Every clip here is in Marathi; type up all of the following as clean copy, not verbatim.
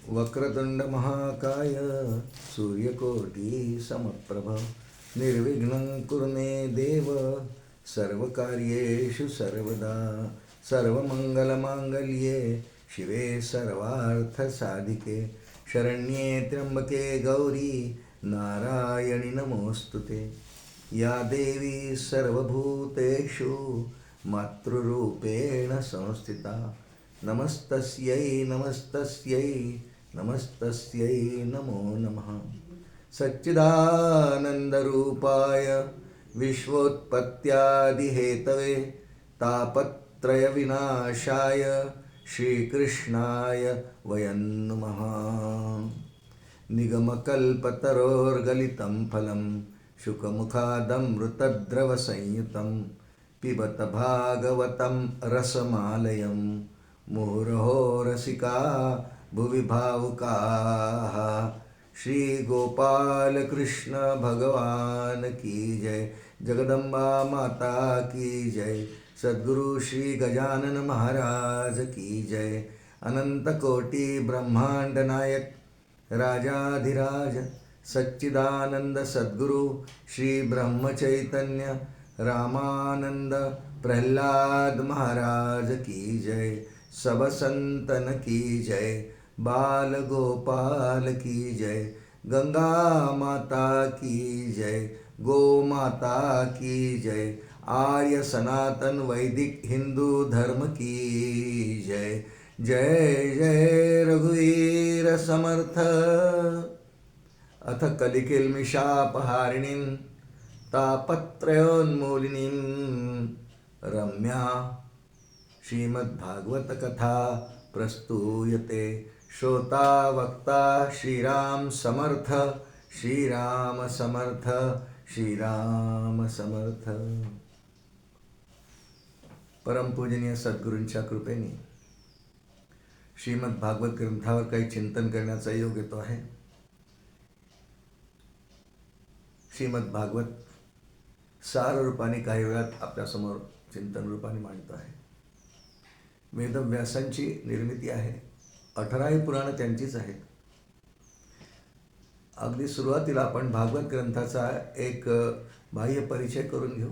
वक्रतुंड महाकाय सूर्यकोटी समप्रभ निर्विघ्नं कुरु मे देव सर्वकार्येषु सर्वदा सर्वमंगलमांगल्ये शिवे सर्वार्थसाधिके शरण्ये त्र्यंबके गौरी नारायणि नमोस्तुते। या देवी सर्वभूतेषु मातृरूपेण संस्थिता नमस्तस्यै नमस्तस्यै नमस्तस्यै नमो नमः। सच्चिदानन्दरूपाय विश्वोत्पत्त्यादिहेतवे तापत्रयविनाशाय श्रीकृष्णाय वयं नमः। निगमकल्पतरोर्गलितं फलं शुकमुखादमृतद्रवसंयुतं पिबत भागवतं रसमालयं मुहुरहो रसिका भुवि भावुकाः। श्री गोपाल कृष्ण भगवान की जय, जगदम्बा माता की जय, सद्गुरु श्री गजानन महाराज की जय। अनंत कोटि ब्रह्मांड नायक राजाधिराज सच्चिदानंद सद्गुरु श्री ब्रह्म चैतन्य रामानंद प्रहलाद महाराज की जय। सब संतन की जय, बाल गोपाल की जय, गंगा माता की जय, गो माता की जय, आर्य सनातन वैदिक हिंदू धर्म की जय। जय जय रघुवीर समर्थ। अथ कलिकेल्मिषापहारिणीं तापत्रयोन्मूलिनीं रम्या श्रीमद्भागवत कथा प्रस्तूयते। श्रोता वक्ता श्रीराम समर्थ, श्रीराम समर्थ, श्रीराम समर्थ। परमपूजनीय सद्गुरूंच्या कृपेने श्रीमद्भागवत ग्रंथावर काही चिंतन करण्याचा योग येतो आहे। श्रीमद्भागवत सार रूपाने काही वेळात आपल्यासमोर चिंतन रूपाने मांडतो आहे। वेदव्यासांची निर्मिती आहे, 18 पुराणं त्यांचीच आहेत। अगदी सुरुवातीला आपण भागवत ग्रंथाचा एक बाह्य परिचय करून घेऊ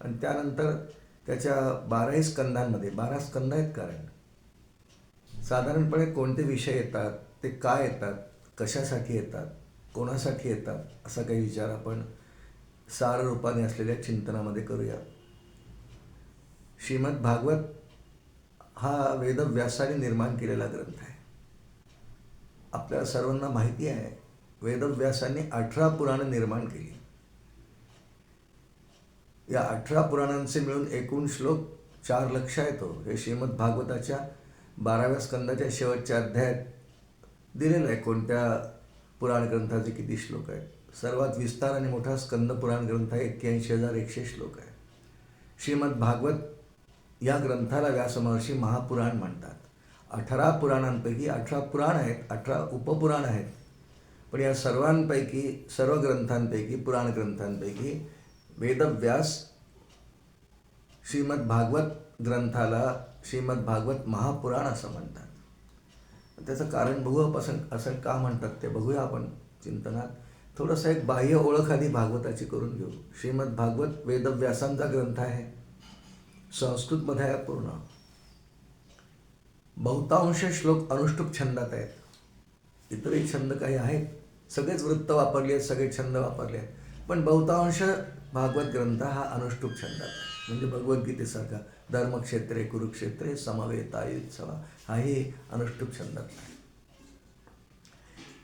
आणि त्यानंतर त्याच्या 12 स्कंदांमध्ये 12 स्कंद आहेत, कारण साधारणपणे कोणते विषय येतात, ते काय येतात, कशासाठी येतात, कोणासाठी येतात, असा काही विचार आपण सार रूपाने असलेल्या चिंतनामध्ये करूया। श्रीमद्भागवत हा वेदव्यासाने निर्माण केलेला ग्रंथ आहे। आपल्याला सर्वांना माहिती आहे, वेदव्यासाने 18 पुराणं निर्माण केली। या 18 पुराणांचे मिळून एकूण श्लोक 4 लक्ष येतो। हे श्रीमद्भागवताच्या 12व्या स्कंदाच्या शेवटच्या अध्यायात दिलेलं आहे, कोणत्या पुराण ग्रंथाचे किती श्लोक आहेत। सर्वात विस्तार आणि मोठा स्कंद पुराण ग्रंथ आहे, 81,100 श्लोक आहे। श्रीमद्भागवत या ग्रंथाला व्यासमहर्षी महापुराण म्हणतात। 18 पुराणांपैकी 18 पुराण आहेत, 18 उपपुराण आहेत, पण या सर्वांपैकी, सर्व ग्रंथांपैकी, पुराण ग्रंथांपैकी वेदव्यास श्रीमद्भागवत ग्रंथाला श्रीमद्भागवत महापुराण असं म्हणतात। त्याचं कारण बघू आपण, असं का म्हणतात ते बघूया आपण चिंतनात। थोडंसं एक बाह्य ओळख आधी भागवताची करून घेऊ। श्रीमद्भागवत वेदव्यासांचा ग्रंथ आहे, संस्कृतमध्ये आहे पूर्ण। बहुतांश श्लोक अनुष्टुप छंदात आहेत, इतरही छंद काही आहेत, सगळेच वृत्त वापरले आहेत, सगळे छंद वापरले आहेत, पण बहुतांश भागवत ग्रंथ हा अनुष्टुप छंदात, म्हणजे भगवद्गीतेसारखा धर्मक्षेत्रे कुरुक्षेत्रे समवेतायुत्सवा, हाही अनुष्टुप छंदात आहे।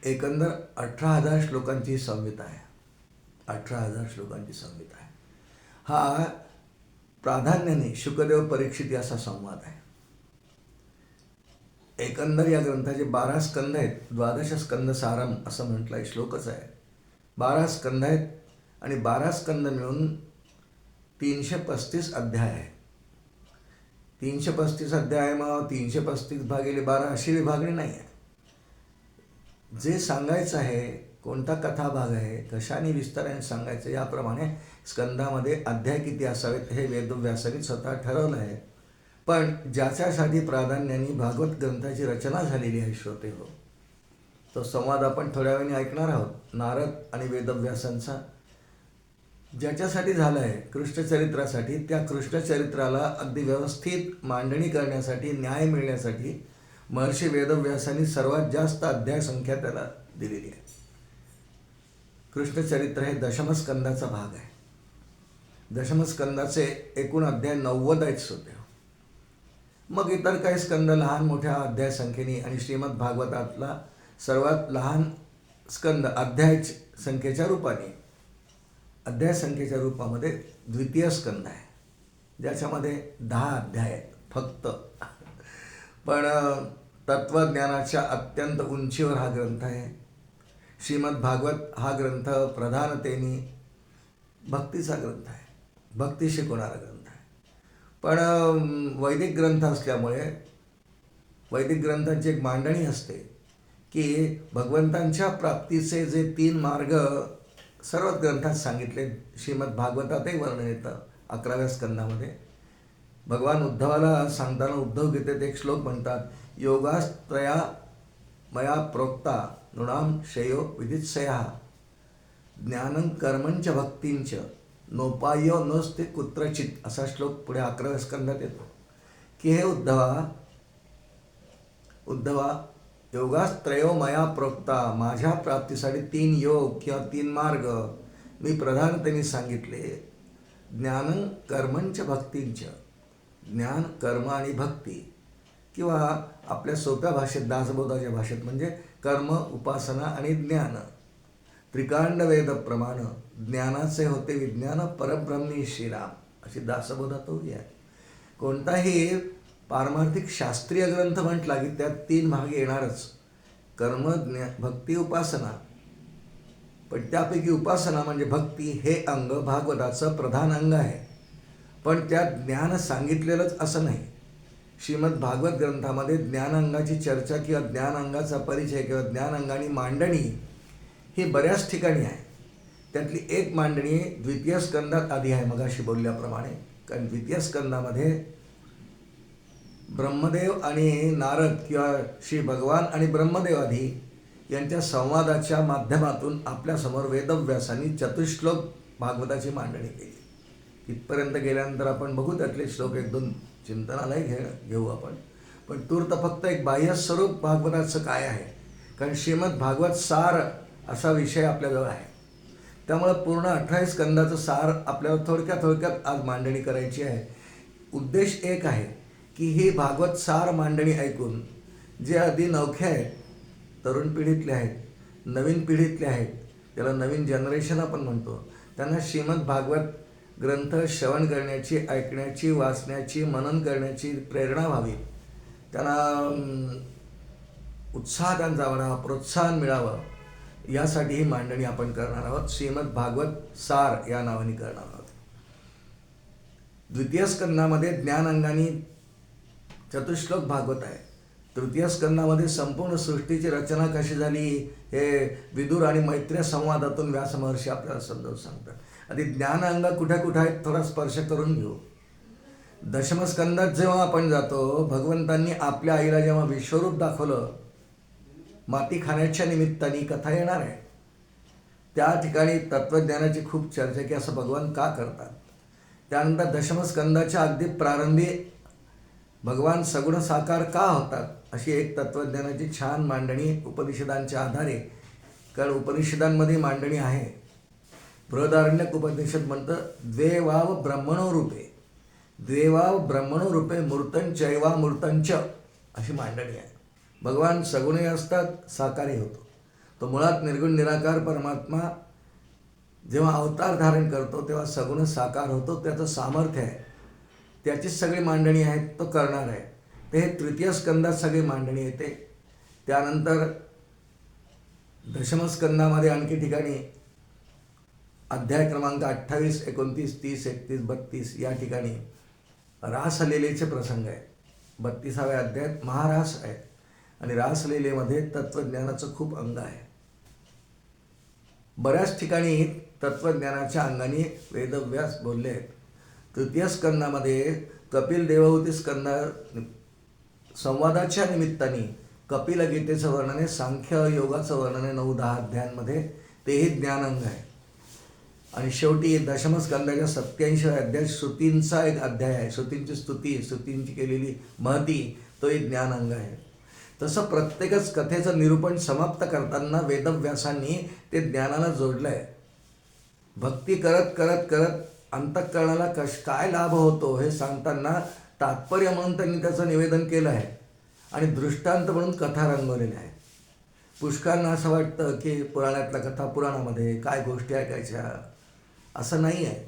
एकंदर 18,000 श्लोकांची संहिता आहे, 18,000 श्लोकांची संहिता आहे। हा प्राधान्याने शुकदेव परीक्षित याचा संवाद आहे। एकंदर या ग्रंथाचे 12 स्कंद आहेत, 12 स्कंद सारम असं म्हटलं आहे, श्लोकच आहे। 12 स्कंद आहेत आणि 12 स्कंद मिळून 335 अध्याय आहे। 335 अध्याय, मग 335 भागिले 12 अशी विभागणी नाही आहे। जे सांगायचं आहे, कोणता कथाभाग आहे, कशाने विस्ताराने सांगायचं, याप्रमाणे स्कंदामध्ये अध्याय किती असावेत हे वेदव्यासाने स्वतः ठरवलं आहे। पण ज्याच्यासाठी प्राधान्याने भागवत ग्रंथाची रचना झालेली आहे श्रोते हो, तो संवाद आपण थोड्या वेळाने ऐकणार आहोत, नारद आणि वेदव्यासांचा, ज्याच्यासाठी झाला आहे कृष्णचरित्रासाठी. त्या कृष्णचरित्राला अगदी व्यवस्थित मांडणी करण्यासाठी, न्याय मिळण्यासाठी महर्षी वेदव्यासांनी सर्वात जास्त अध्याय संख्या त्याला दिलेली आहे. कृष्णचरित्र हे दशमस्कंदाचा भाग आहे. दशमस्कंदाचे एकूण अध्याय 90 होते. मग इतर काही स्कंद लहान मोठ्या अध्याय संख्येने, आणि श्रीमद भागवतातला सर्वात लहान स्कंद अध्याय संख्येच्या रूपाने, अध्याय संख्येच्या रूपामध्ये द्वितीय स्कंद आहे, ज्याच्यामध्ये 10 अध्याय आहेत फक्त. पण तत्त्वज्ञानाच्या अत्यंत उंचीवर हा ग्रंथ आहे. श्रीमद भागवत हा ग्रंथ प्रधानतेने भक्तीचा ग्रंथ आहे, भक्ती शिकवणारा ग्रंथ आहे. पण वैदिक ग्रंथ असल्यामुळे वैदिक ग्रंथांची एक मांडणी असते की भगवंतांच्या प्राप्तीचे जे 3 मार्ग सर्वच ग्रंथात सांगितले. श्रीमद भागवतातही वर्णन येतं 11व्या स्कंदामध्ये. भगवान उद्धवाला सांगताना उद्धव गीतेत एक श्लोक म्हणतात, योगास्त्रया मया प्रोक्ता नृणाम श्रेयो विदित्सया ज्ञानं कर्मंच भक्तींच नोपायो नोस्ते कुत्रचित, असा श्लोक पुढे 11व्या स्कंदात येतो की हे उद्धवा योगास्त्रयो मया प्रोक्ता, माझ्या प्राप्तीसाठी 3 योग किंवा 3 मार्ग मी प्रधानतेने सांगितले. ज्ञानं कर्मंच भक्तींच, ज्ञान, कर्म आणि भक्ती, किंवा आपल्या सोप्या भाषेत दासबोधाच्या भाषेत म्हणजे कर्म, उपासना आणि ज्ञान. त्रिकांड वेद प्रमाण ज्ञानाचे होते विज्ञान परब्रह्मी श्रीराम, अशी दासबोधात होती आहे. कोणताही पारमार्थिक शास्त्रीय ग्रंथ म्हटला की त्यात 3 भाग येणारच, कर्म, भक्ती, उपासना. पण त्यापैकी उपासना म्हणजे भक्ती हे अंग भागवताचं प्रधान अंग आहे. पण त्यात ज्ञान सांगितलेलंच असं नाही. श्रीमद भागवत ग्रंथामध्ये ज्ञानांगाची चर्चा किंवा ज्ञानांगाचा परिचय किंवा ज्ञानांगानी मांडणी ही बऱ्याच ठिकाणी आहे. त्यातली एक मांडणी द्वितीय स्कंदात आधी आहे, मगाशी बोलल्याप्रमाणे. कारण द्वितीय स्कंदामध्ये ब्रह्मदेव आणि नारद किंवा श्री भगवान आणि ब्रह्मदेव आधी यांच्या संवादाच्या माध्यमातून आपल्यासमोर वेदव्यासांनी चतुश्लोक भागवताची मांडणी केली. इथपर्यंत गेल्यानंतर आपण बघू त्यातले श्लोक 1-2 चिंतनालाही घेऊ आपण. पण तूर्त फक्त एक बाह्य स्वरूप भागवताचं काय आहे, कारण श्रीमद भागवत सार असा विषय आपल्याजवळ आहे. त्यामुळं पूर्ण 18 स्कंदाचं सार आपल्याला थोडक्यात आज मांडणी करायची आहे. उद्देश एक आहे की ही भागवत सार मांडणी ऐकून जे आधी नवखे आहेत, तरुण पिढीतले आहेत, नवीन पिढीतले आहेत, त्याला नवीन जनरेशन आपण म्हणतो, त्यांना श्रीमद भागवत ग्रंथ श्रवण करण्याची, ऐकण्याची, वाचण्याची, मनन करण्याची प्रेरणा व्हावी, त्यांना उत्साह त्यांचा वाढावा, प्रोत्साहन मिळावं, यासाठी ही मांडणी आपण करणार आहोत. श्रीमद भागवत सार या नावाने करणार आहोत. द्वितीय स्कंदामध्ये ज्ञानांगानी चतुश्लोक भागवत आहे. तृतीय स्कंदामध्ये संपूर्ण सृष्टीची रचना कशी झाली हे विदुर आणि मैत्रेय संवादातून व्यास महर्षी आपल्याला समजावून सांगतात. आधी ज्ञानांग कुठे आहेत थोडा स्पर्श करून घेऊ. दशमस्कंदात जेव्हा आपण जातो, भगवंतांनी आपल्या आईला जेव्हा विश्वरूप दाखवलं, माती खाण्याच्या निमित्ताने कथा येणार आहे, त्या ठिकाणी तत्त्वज्ञानाची खूप चर्चा की असं भगवान का करतात. त्यानंतर दशमस्कंदाच्या अगदी प्रारंभी भगवान सगुण साकार का होतात, अशी एक तत्त्वज्ञानाची छान मांडणी उपनिषदांच्या आधारे. कारण उपनिषदांमध्ये मांडणी आहे. बृहदारण्यक उपनिषद म्हणतं द्वेवाव ब्रह्मणो रूपे, द्वेवाव ब्रह्मणो रूपे मूर्तंचैवा मूर्तंच, अशी मांडणी आहे. भगवान सगुणही असतात, साकारही होतो. तो मुळात निर्गुण निराकार परमात्मा जेव्हा अवतार धारण करतो तेव्हा सगुण साकार होतो. त्याचं सामर्थ्य आहे, त्याचीच सगळी मांडणी आहे, तो करणार आहे. ते हे तृतीय स्कंदात सगळी मांडणी येते. त्यानंतर दशमस्कंदामध्ये आणखी ठिकाणी अध्याय क्रमांक 28, 29, 30, 31, 32 या ठिकाणी रासलीलेचे प्रसंग आहेत. 32व्या अध्यायात महारास आहे आणि रासलीलेमध्ये तत्त्वज्ञानाचं खूप अंग आहे. बऱ्याच ठिकाणी तत्त्वज्ञानाच्या अंगाने वेदव्यास बोलले आहेत. तृतीय स्कंदामध्ये कपिल देवहूती स्कंदा संवादाच्या निमित्ताने कपिल गीतेचं वर्णन आहे, सांख्य योगाचं वर्णन आहे 9-10 अध्यायांमध्ये, तेही ज्ञानांग आहे. आणि शेवटी दशमस्कंदाच्या 87 अध्याय श्रुतींचा एक अध्याय आहे, श्रुतींची स्तुती, श्रुतींची केलेली महती, तोही ज्ञानांग आहे. तसं प्रत्येकच कथेचं निरूपण समाप्त करताना वेदव्यासांनी ते ज्ञानाला जोडलं आहे. भक्ती करत करत करत अंतःकरणाला काय लाभ होतो हे सांगताना तात्पर्य म्हणून त्यांनी त्याचं निवेदन केलं आहे आणि दृष्टांत म्हणून कथा रंगवलेल्या आहे. पुष्कळांना असं वाटतं की पुराणातल्या कथा पुराणामध्ये काय गोष्टी ऐकायच्या, असं नाही आहे.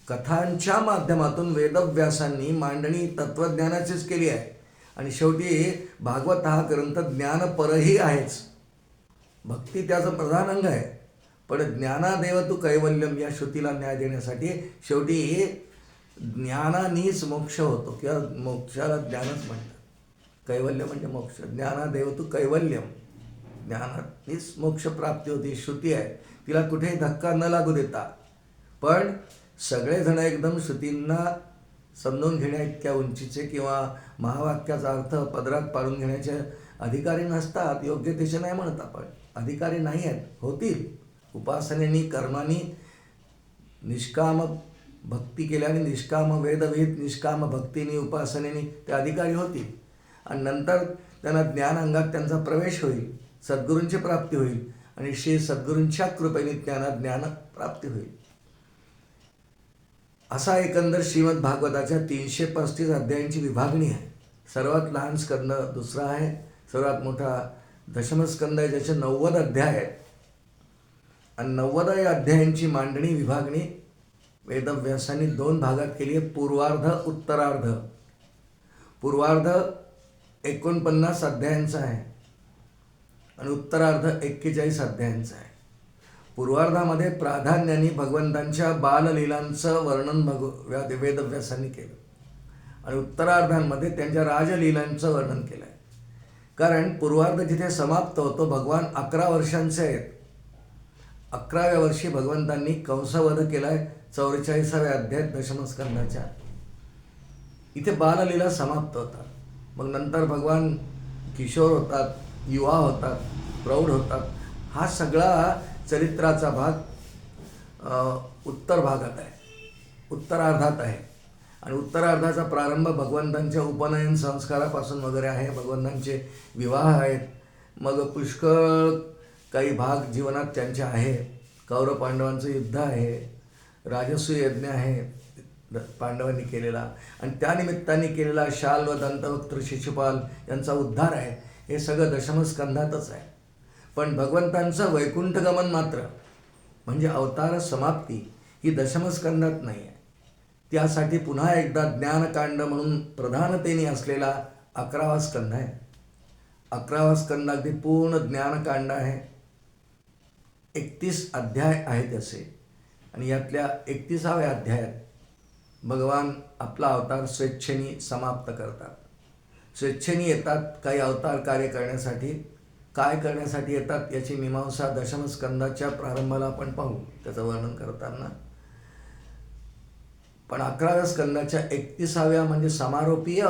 कथांच्या माध्यमातून वेदव्यासांनी मांडणी तत्त्वज्ञानाचीच केली आहे. आणि शेवटी भागवत हा ग्रंथ ज्ञानपरही आहेच. भक्ती त्याचं प्रधान अंग आहे, पण ज्ञानादेव तू कैवल्यम या श्रुतीला न्याय देण्यासाठी शेवटी ज्ञानानीच मोक्ष होतो, किंवा मोक्षाला ज्ञानच म्हणतात. कैवल्य म्हणजे मोक्ष. ज्ञानादेव तू कैवल्यम, ज्ञानानीच मोक्ष प्राप्ती होती. श्रुती आहे, तिला कुठेही धक्का न लागू देता. पण सगळेजण एकदम श्रुतींना समजून घेण्या इतक्या उंचीचे किंवा महावाक्याचा अर्थ पदरात पाडून घेण्याचे अधिकारी नसतात. योग्यतेचे नाही म्हणत आपण, अधिकारी नाही आहेत, होतील. उपासनेनी कर्मानी निष्काम भक्ती केल्याने, निष्काम वेदविहित निष्काम भक्तीने उपासनेने ते अधिकारी होतील. आणि नंतर त्यांना ज्ञान अंगात त्यांचा प्रवेश होईल, सद्गुरूंची प्राप्ती होईल आणि श्री सद्गुरूंच्या कृपेने त्यांना ज्ञान प्राप्ती होईल. असा एकंदर श्रीमद भागवताच्या 335 अध्यायांची विभागणी आहे. सर्वात लहान स्कंद दुसरा आहे, सर्वात मोठा दशमस्कंद आहे, ज्याचे 90 अध्याय आहेत. आणि 90 अध्यायांची मांडणी विभागणी वेदव्यासांनी 2 भागात केली आहे, पूर्वार्ध उत्तरार्ध. पूर्वार्ध 49 अध्यायांचा आहे आणि उत्तरार्ध 41 अध्यायांचा आहे. पूर्वार्धामध्ये प्राधान्याने भगवंतांच्या बाललीलांचं वर्णन वेदव्यासांनी केलं आणि उत्तरार्धांमध्ये त्यांच्या राजलीलांचं वर्णन केलं आहे. कारण पूर्वार्ध जिथे समाप्त होतो, भगवान 11 वर्षांचे आहेत. 11व्या वर्षी भगवंतांनी कंसवध केला आहे 44व्या अध्यायात दशमस्कंदाच्या. इथे बाललीला समाप्त होतात. मग नंतर भगवान किशोर होतात, युवा होतात, प्रौढ होतात. हा सगळा चरित्राचा भाग उत्तर भागात आहे, उत्तरार्धात आहे. आणि उत्तरार्धाचा प्रारंभ भगवंतांच्या उपनयन संस्कारापासून वगैरे आहे. भगवंतांचे विवाह आहेत, मग पुष्कळ काही भाग जीवनात त्यांचे आहे. कौरव पांडवांचं युद्ध आहे, राजसूय यज्ञ आहे पांडवांनी केलेला, आणि त्यानिमित्ताने केलेला शाल व दंतवक्त्र शिशुपाल यांचा उद्धार आहे. हे सगळं दशमस्कंधातच आहे. पण भगवंतांचं वैकुंठगमन मात्र म्हणजे अवतार समाप्ती ही दशमस्कंधात नाही आहे. त्यासाठी पुन्हा एकदा ज्ञानकांड म्हणून प्रधानतेने असलेला 11वा स्कंध आहे. 11वा स्कंद अगदी पूर्ण ज्ञानकांड आहे. 31 अध्याय आहेत असे. आणि यातल्या 31व्या अध्यायात भगवान आपला अवतार स्वेच्छेने समाप्त करतात. स्वेच्छेने येतात काही अवतार कार्य करण्यासाठी. काय करण्यासाठी येतात याची मीमांसा दशमस्कंदाच्या प्रारंभाला आपण पाहू, त्याचं वर्णन करताना. पण 11व्या स्कंदाच्या 31व्या म्हणजे समारोपीय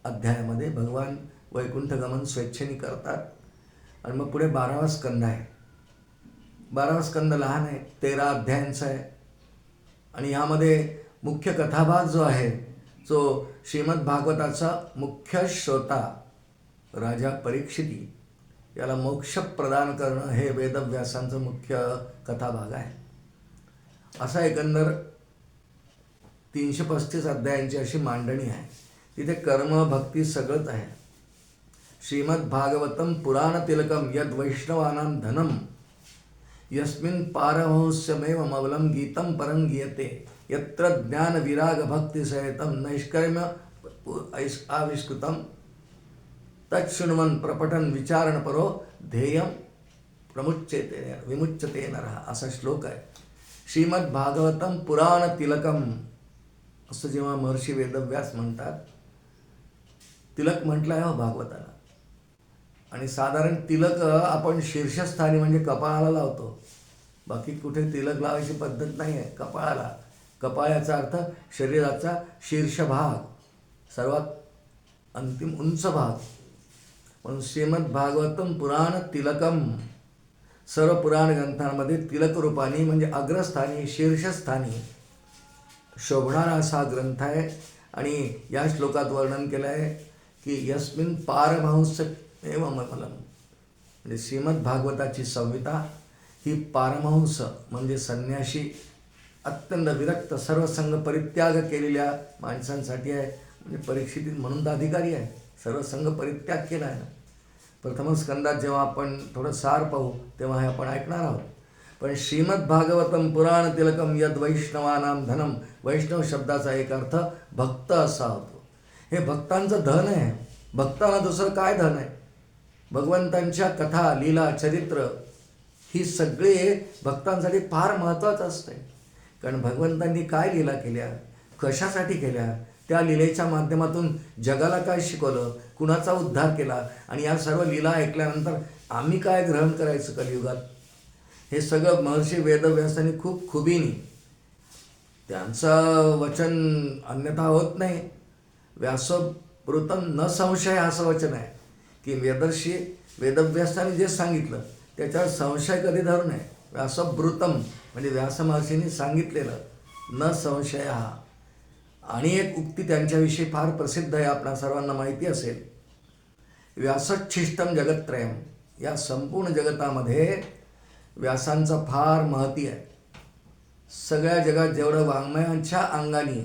अध्यायामध्ये भगवान वैकुंठगमन स्वेच्छेने करतात. आणि मग पुढे 12वा स्कंद आहे. 12वा स्कंद लहान आहे, 13 अध्यायांचा आहे. आणि यामध्ये मुख्य कथाभाग जो आहे, जो श्रीमद भागवताचा मुख्य श्रोता राजा परीक्षिती याला मोक्ष प्रदान करणं हे वेदव्यासांचं मुख्य कथाभाग आहे. असा एकंदर 335 अध्यायांची अशी मांडणी आहे. तिथे कर्म भक्ती सगळंच आहे. श्रीमद भागवतम पुराण तिलकम यद वैष्णवानां धनम यस्मिन् पारमहंस्यमेव मवलम गीतम परं गीयते यत्र ज्ञान विराग भक्ति सहितं नैष्कर्म्य आविष्कृतम तच्छृण्वन् प्रपठन विचारण परो ध्येयम प्रमुच्यते विमुच्यते नरः, असा श्लोक आहे. श्रीमद भागवतम पुराण तिलकम असं जेव्हा महर्षी वेदव्यास म्हणतात, तिलक म्हटलं आहे हो भागवताला. आणि साधारण तिलक आपण शीर्षस्थानी म्हणजे कपाळाला लावतो, बाकी कुठे तिलक लावायची पद्धत नाही आहे. कपाळाला, कपाळ याचा अर्थ शरीराचा शीर्ष भाग, सर्वात अंतिम उंच भाग. म्हणून श्रीमद भागवतम पुराण तिलकम, सर्व पुराण ग्रंथांमध्ये तिलक रूपाने म्हणजे अग्रस्थानी शीर्षस्थानी शोभणारा असा ग्रंथ आहे. आणि या श्लोकात वर्णन केलं आहे की यस्मिन पारमहंस एव मलम, म्हणजे श्रीमद भागवताची संहिता ही पारमहंस म्हणजे संन्याशी, अत्यंत विरक्त सर्व संघ परित्याग केलेल्या माणसांसाठी आहे. म्हणजे परीक्षित म्हणून तर अधिकारी आहे, सर्व संघ परित्याग केला आहे ना. प्रथम स्कंदात जेव्हा आपण थोडं सार पाहू तेव्हा हे आपण ऐकणार आहोत. पण श्रीमद भागवतम पुराण तिलकम यद वैष्णवानाम धनम, वैष्णव शब्दाचा एक अर्थ भक्त असा होतो. हे भक्तांचं धन आहे. भक्तांना दुसरं काय धन आहे? भगवंतांच्या कथा, लीला, चरित्र ही सगळे भक्तांसाठी फार महत्त्वाचं असते. कारण भगवंतांनी काय लीला केल्या, कशासाठी केल्या, त्या लीलेच्या माध्यमातून जगाला काय शिकवलं, कुणाचा उद्धार केला, आणि या सर्व लीला ऐकल्यानंतर आम्ही काय ग्रहण करायचं कलियुगात, हे सगळं महर्षी वेदव्यासांनी खूप खुबीने, त्यांचं वचन अन्यथा होत नाही. व्यासोपृतम न संशय असं वचन आहे की वेदव्यासांनी जे सांगितलं त्याच्यावर संशय कधी धरू नये. व्यासोपृतम म्हणजे व्यास महर्षींनी सांगितलेलं, न संशय हा. आणि एक उक्ती त्यांच्याविषयी फार प्रसिद्ध आहे, आपल्या सर्वांना माहिती असेल. व्यासच्छिष्टम जगत्त्रयम, या संपूर्ण जगतामध्ये व्यासांचं फार महती आहे. सगळ्या जगात जेवढं वाङ्मयांच्या अंगाने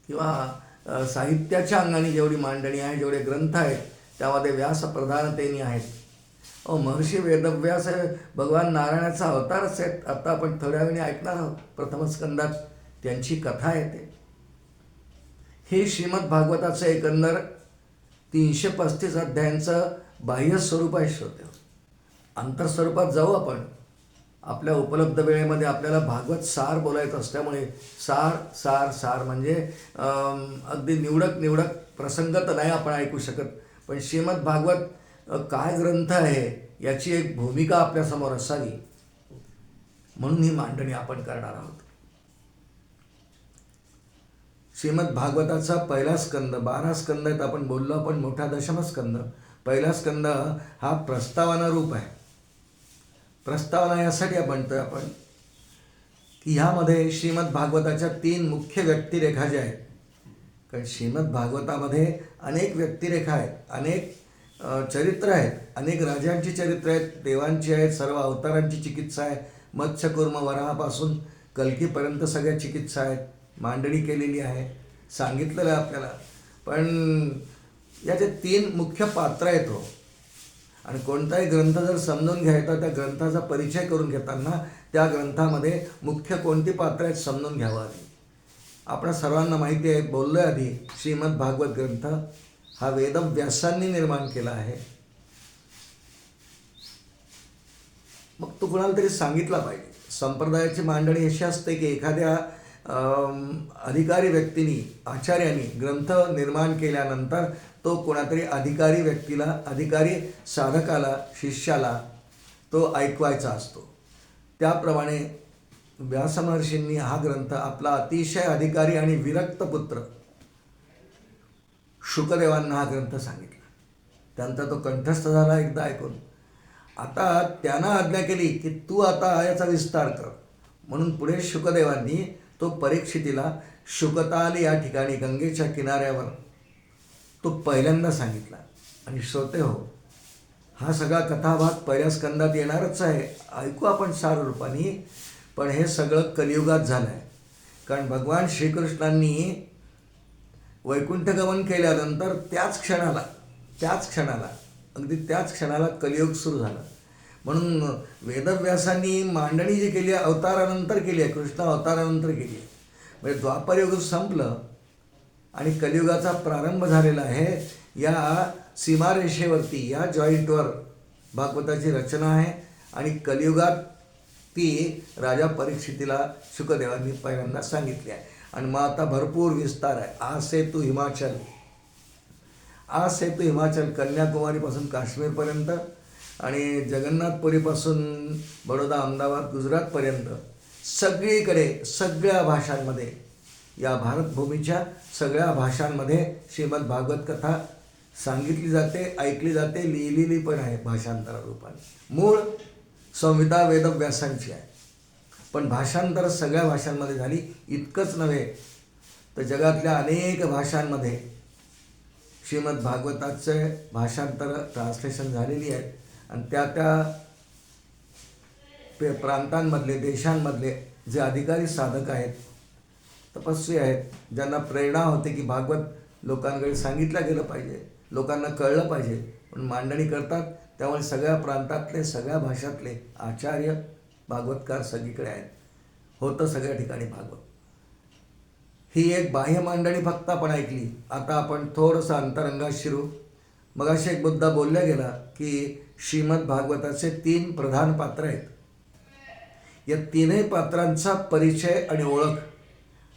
किंवा साहित्याच्या अंगाने जेवढी मांडणी आहे, जेवढे ग्रंथ आहेत, त्यामध्ये व्यास प्रधानतेने आहेत. महर्षी वेदव्यास भगवान नारायणाचा अवतारच आहेत. आता आपण थोड्या वेळाने ऐकणार आहोत. प्रथम स्कंदात त्यांची कथा येते. हे श्रीमद भागवताचं एकंदर 335 अध्यायांचं बाह्य स्वरूप आहे. श्रोते, अंतर्स्वरूपात जाऊ आपण. आपल्या उपलब्ध वेळेमध्ये आपल्याला भागवत सार बोलायचं असल्यामुळे सार सार सार म्हणजे अगदी निवडक प्रसंग तर नाही आपण ऐकू शकत, पण श्रीमद भागवत काय ग्रंथ आहे याची एक भूमिका आपल्यासमोर असावी म्हणून ही मांडणी आपण करणार आहोत. श्रीमद भागवताचा पहिला स्कंद, 12 स्कंद आहेत आपण बोललो, आपण मोठा दशमस्कंद. पहिला स्कंद हा प्रस्तावना रूप आहे. प्रस्तावना यासाठी म्हणतोय आपण की ह्यामध्ये श्रीमद भागवताच्या 3 मुख्य व्यक्तिरेखा ज्या आहेत. कारण श्रीमद भागवतामध्ये अनेक व्यक्तिरेखा आहेत, अनेक चरित्र आहेत, अनेक राजांची चरित्र आहेत, देवांची आहेत, सर्व अवतारांची चिकित्सा आहे. मत्स्यकूर्म वराहापासून कल्कीपर्यंत सगळ्या चिकित्सा आहेत, मांडणी केलेली आहे, सांगितलेलं आहे आपल्याला. पण याचे 3 मुख्य पात्र आहेत हो. आणि कोणताही ग्रंथ जर समजून घ्यायचा, त्या ग्रंथाचा परिचय करून घेताना त्या ग्रंथामध्ये मुख्य कोणती पात्र आहेत समजून घ्यावं. आपल्या सर्वांना माहिती आहे, बोललोय आधी, श्रीमद भागवत ग्रंथ हा वेदव्यासांनी निर्माण केला आहे. मग तो कुणाला तरी सांगितला पाहिजे. संप्रदायाची मांडणी अशी असते की एखाद्या अधिकारी व्यक्तीने, आचार्याने ग्रंथ निर्माण केल्यानंतर तो कोणातरी अधिकारी व्यक्तीला, अधिकारी साधकाला, शिष्याला तो ऐकवायचा असतो. त्याप्रमाणे व्यासमहर्षींनी हा ग्रंथ आपला अतिशय अधिकारी आणि विरक्त पुत्र शुकदेवांना हा ग्रंथ सांगितला. त्यांचा तो कंठस्थ झाला एकदा ऐकून. आता त्यांना आज्ञा केली की तू आता याचा विस्तार कर. म्हणून पुढे शुकदेवांनी तो परीक्षितीला शुकताल या ठिकाणी गंगेच्या किनाऱ्यावर तो पहिल्यांदा सांगितला. आणि श्रोते हो, हा सगळा कथाभाग पहिल्या स्कंदात येणारच आहे, ऐकू आपण सार रूपाने. पण हे सगळं कलियुगात झालं आहे. कारण भगवान श्रीकृष्णांनी वैकुंठगमन केल्यानंतर त्याच क्षणाला कलियुग सुरू झाला. म्हणून वेदव्यासांनी मांडणी जी केली आहे अवतारानंतर केली आहे, कृष्ण अवतारानंतर केली आहे. म्हणजे द्वापरयुग संपलं आणि कलियुगाचा प्रारंभ झालेला आहे. या सीमारेषेवरती, या जॉईंटवर भागवताची रचना आहे. आणि कलियुगात ती राजा परीक्षितीला शुकदेवांनी पहिल्यांदा सांगितली आहे. आणि मग आता भरपूर विस्तार आहे. आज सेतू हिमाचल कन्याकुमारीपासून काश्मीरपर्यंत आणि जगन्नाथपुरीपासून बडोदा, अहमदाबाद, गुजरातपर्यंत सगळीकडे, सगळ्या भाषांमध्ये, या भारतभूमीच्या सगळ्या भाषांमध्ये श्रीमद भागवत कथा सांगितली जाते, ऐकली जाते, लिहिलेली पण आहे भाषांतरा रूपाने. मूळ संहिता वेदव्यासांची आहे, पण भाषांतर सगळ्या भाषांमध्ये झाली. इतकंच नव्हे तर जगातल्या अनेक भाषांमध्ये श्रीमद भागवताचे भाषांतर ट्रान्सलेशन झालेली आहेत. आणि त्या प्रांतांमधले, देशांमधले जे अधिकारी साधक आहेत, तपस्वी आहेत, ज्यांना प्रेरणा होते की भागवत लोकांकडे सांगितलं गेलं पाहिजे, लोकांना कळलं पाहिजे, पण मांडणी करतात. त्यामुळे सगळ्या प्रांतातले, सगळ्या भाषातले आचार्य भागवतकार सगळीकडे आहेत. होतं सगळ्या ठिकाणी भागवत. ही एक बाह्य मांडणी फक्त आपण ऐकली. आता आपण थोडंसं अंतरंगात शिरू. मगाशी एक मुद्दा बोलला गेला की श्रीमद भागवताचे 3 प्रधान पात्र आहेत. या तीनही पात्रांचा परिचय आणि ओळख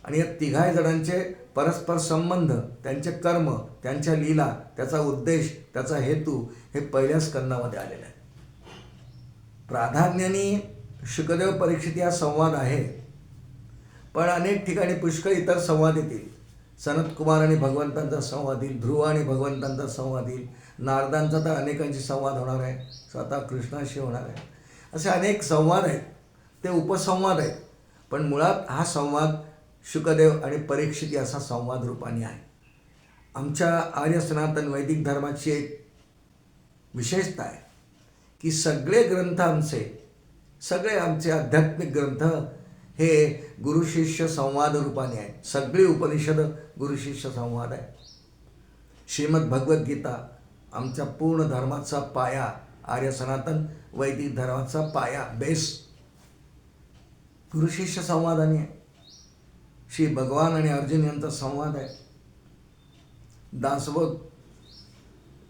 आणि या तिघाही जणांचे परस्पर संबंध, त्यांचे कर्म, त्यांच्या लीला, त्याचा उद्देश, त्याचा हेतू हे पहिल्या स्कंदामध्ये आलेलं आहे. प्राधान्याने शुकदेव परीक्षित या संवाद आहे, पण अनेक ठिकाणी पुष्कळ इतर संवाद येतील. सनत कुमार आणि भगवंतांचा संवाद येईल, ध्रुव आणि भगवंतांचा संवाद येईल, नारदांचा तर अनेकांशी संवाद होणार आहे, स्वतः कृष्णाशी होणार आहे. असे अनेक संवाद आहेत, ते उपसंवाद आहेत, पण मुळात हा संवाद शुकदेव आणि परीक्षित असा संवाद रूपाने आहे. आमच्या आर्य सनातन वैदिक धर्माची एक विशेषता आहे की सगळे ग्रंथ सगळे आमचे आध्यात्मिक ग्रंथ हे गुरुशिष्य संवाद रूपाने आहेत. सगळी उपनिषद गुरुशिष्य संवाद आहे. श्रीमद भगवद्गीता आमच्या पूर्ण धर्माचा पाया, आर्य सनातन वैदिक धर्माचा पाया, बेस गुरुशिष्य संवादाने आहे. श्री भगवान आणि अर्जुन यांचा संवाद आहे. दासबोध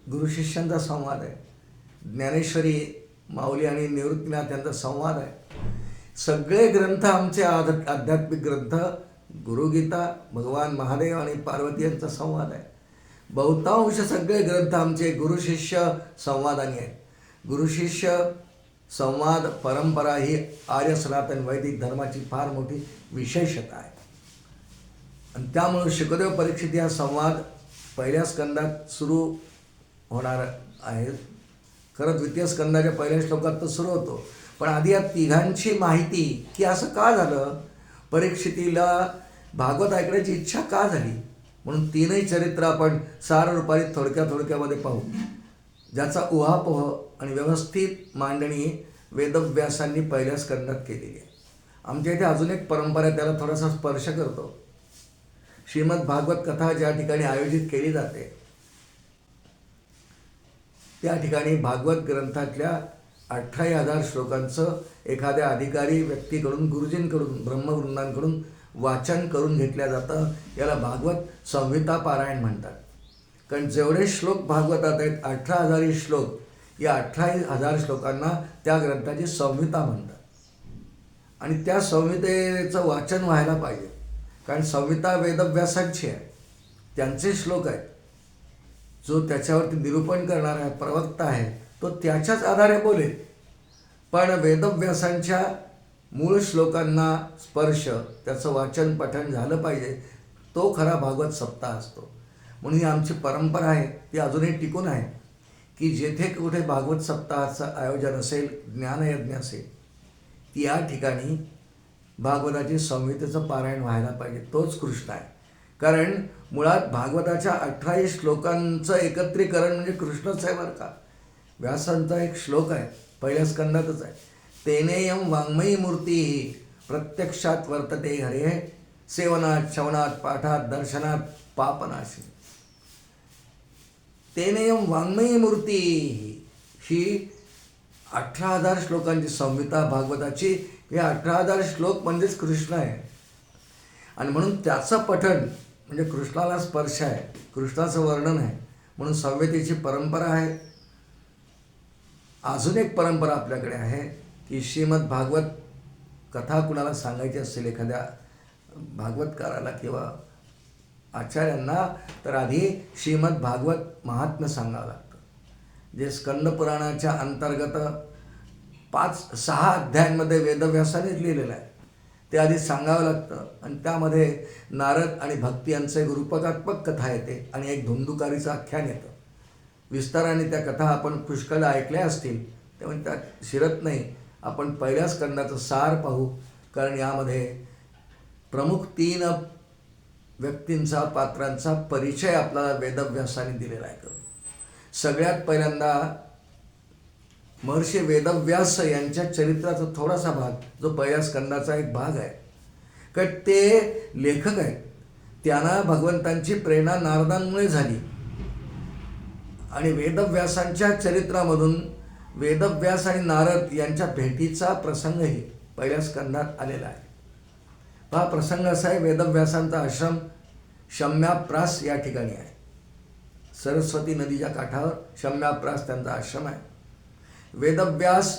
गुरुशिष्यांचा संवाद आहे. ज्ञानेश्वरी माऊली आणि निवृत्तीनाथ यांचा संवाद आहे. सगळे ग्रंथ आमचे आध्यात्मिक ग्रंथ, गुरुगीता, भगवान महादेव आणि पार्वती यांचा संवाद आहे. बहुतांश सगळे ग्रंथ आमचे गुरुशिष्य संवादाने आहेत. गुरुशिष्य संवाद परंपरा ही आर्य सनातन वैदिक धर्माची फार मोठी विशेषता आहे. आणि त्यामुळे शुकदेव परीक्षित या संवाद पहिल्या स्कंदात सुरू होणार आहे. खरं द्वितीय स्कंदाच्या पहिल्या श्लोकात तर सुरू होतो, पण आधी या तिघांची माहिती की असं का झालं, परीक्षितीला भागवत ऐकण्याची इच्छा का झाली, म्हणून तीनही चरित्र आपण सार रूपाने थोडक्यामध्ये पाहू, ज्याचा उहापोह आणि व्यवस्थित मांडणी वेदव्यासांनी पहिल्या स्कंदात केलेली आहे. आमच्या इथे अजून एक परंपरा आहे, त्याला थोडासा स्पर्श करतो. श्रीमद भागवत कथा ज्या ठिकाणी आयोजित केली जाते त्या ठिकाणी भागवत ग्रंथातल्या 18,000 श्लोकांचं एखाद्या अधिकारी व्यक्तीकडून, गुरुजींकडून, ब्रह्मवृंदांकडून वाचन करून घेतलं जातं. याला भागवत संहिता पारायण म्हणतात. कारण जेवढे श्लोक भागवतात आहेत, 18,000 श्लोक, या 18,000 श्लोकांना त्या ग्रंथाची संहिता म्हणतात. आणि त्या संहितेचं वाचन व्हायला पाहिजे, कारण संहिता वेदव्यासांची आहे, त्यांचे श्लोक आहेत. जो त्याच्यावरती निरूपण करणारा आहे, प्रवक्ता आहे, तो त्याच्याच आधारे बोलेल. पण वेदव्यासांच्या मूळ श्लोकांना स्पर्श, त्याचं वाचन पठण झालं पाहिजे, तो खरा भागवत सप्ताह असतो. म्हणून ही आमची परंपरा आहे, ती अजूनही टिकून आहे की जेथे कुठे भागवत सप्ताहाचं आयोजन असेल, ज्ञानयज्ञ असेल, या ठिकाणी भागवताची संहितेचं पारायण व्हायला पाहिजे. तोच कृष्ण आहे. कारण मुळात भागवताच्या 18 श्लोकांचं एकत्रीकरण म्हणजे कृष्णच आहे बरं का. व्यासांचा एक श्लोक आहे, पहिल्या स्कंदातच आहे. तेनेयम वाङ्मयी मूर्ती प्रत्यक्षात वर्तते हरे, सेवनात, श्रवणात, पाठात, दर्शनात पापनाशी. तेनेयम वाङ्मयी मूर्ती ही 18,000 श्लोकांची संहिता भागवताची. हे 18,000 श्लोक म्हणजेच कृष्ण आहे. आणि म्हणून त्याचं पठण म्हणजे कृष्णाला स्पर्श आहे, कृष्णाचं वर्णन आहे. म्हणून संहितेची परंपरा आहे. अजून एक परंपरा आपल्याकडे आहे की श्रीमद भागवत कथा कुणाला सांगायची असेल, एखाद्या भागवतकाराला किंवा आचार्यांना, तर आधी श्रीमद भागवत महात्म्य सांगावं लागतं. जे स्कंदपुराणाच्या अंतर्गत 5-6 अध्यायांमध्ये वेदव्यासानेच लिहिलेलं आहे, ते आधी सांगावं लागतं. आणि त्यामध्ये नारद आणि भक्ती यांचं एक रूपकात्मक कथा येते आणि एक धुंदुकारीचं आख्यान येतं. विस्ताराने त्या कथा आपण पुष्कळ ऐकल्या असतील, त्यामुळे त्यात शिरत नाही. आपण पहिल्या स्कंदाचं सार पाहू, कारण यामध्ये प्रमुख 3 व्यक्तींचा, पात्रांचा परिचय आपल्याला वेदव्यासाने दिलेला आहे. सगळ्यात पहिल्यांदा महर्षी वेदव्यास यांच्या चरित्राचा थोडासा भाग, जो पहिल्या स्कंदाचा एक भाग आहे, कारण ते लेखक आहेत. त्यांना भगवंतांची प्रेरणा नारदांमुळे झाली आणि वेदव्यासांच्या चरित्रामधून वेदव्यास आणि नारद यांच्या भेटीचा प्रसंगही पहिल्या स्कंदात आलेला आहे. हा प्रसंग असा आहे, वेदव्यासांचा आश्रम शम्याप्रास या ठिकाणी आहे. सरस्वती नदीच्या काठावर शम्याप्रास त्यांचा आश्रम आहे. वेदव्यास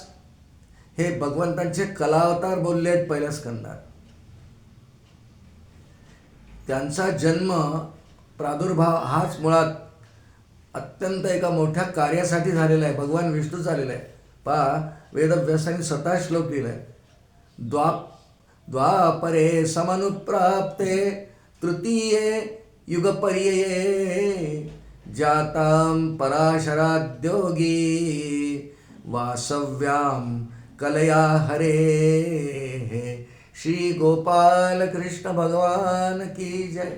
हे भगवंतांचे कलावतार बोलले आहेत पहिल्या स्कंदात. त्यांचा जन्म, प्रादुर्भाव हाच मुळात अत्यंत एका मोठ्या कार्यासाठी झालेला आहे. भगवान विष्णू झालेला आहे. पहा, वेदव्यासांनी स्वतः श्लोक लिहिलाय. द्वापरे समनुप्राप्ते तृतीये युगपर्यये जातां पराशराद्योगी वासव्याम कलया हरे. श्री गोपाल कृष्ण भगवान की जय.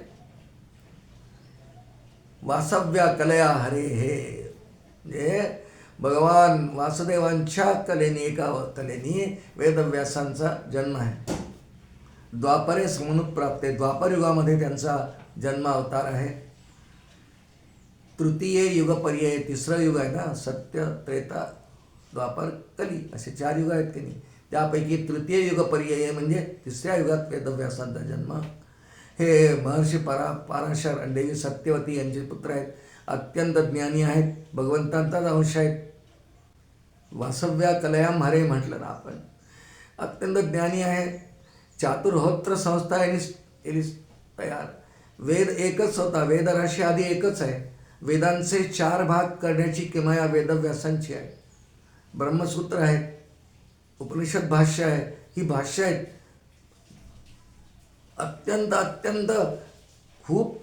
वासव्या कलया हरे हे म्हणजे भगवान वासुदेवांच्या कलेने, एका कलेने वेदव्यासांचा जन्म आहे. द्वापरे समनुप्राप्ते, द्वापर युगामध्ये त्यांचा जन्म अवतार आहे. तृतीय युगपर्यय, तिसरं युग आहे ना, सत्य, त्रेता, द्वापर, कली असे 4 युग आहेत की नाही. त्यापैकी तृतीय युगपर्यय म्हणजे तिसऱ्या युगात वेदव्यासांचा जन्म. हे महर्षी पराशर आणि देवी सत्यवती यांचे पुत्र आहेत. अत्यंत ज्ञानी आहेत, भगवंतांचाच अंश आहेत. वासव्या कलयाम हरे म्हटलं ना आपण, अत्यंत ज्ञानी आहे. चातुर्होत्र संस्था यांनी तयार. वेद एकच होता, वेदराशी आधी एकच आहे. वेदांचे 4 भाग करण्याची किमया वेदव्यासांची आहे. ब्रह्मसूत्र आहेत, उपनिषद भाष्य आहे, ही भाष्य आहेत. अत्यंत खूप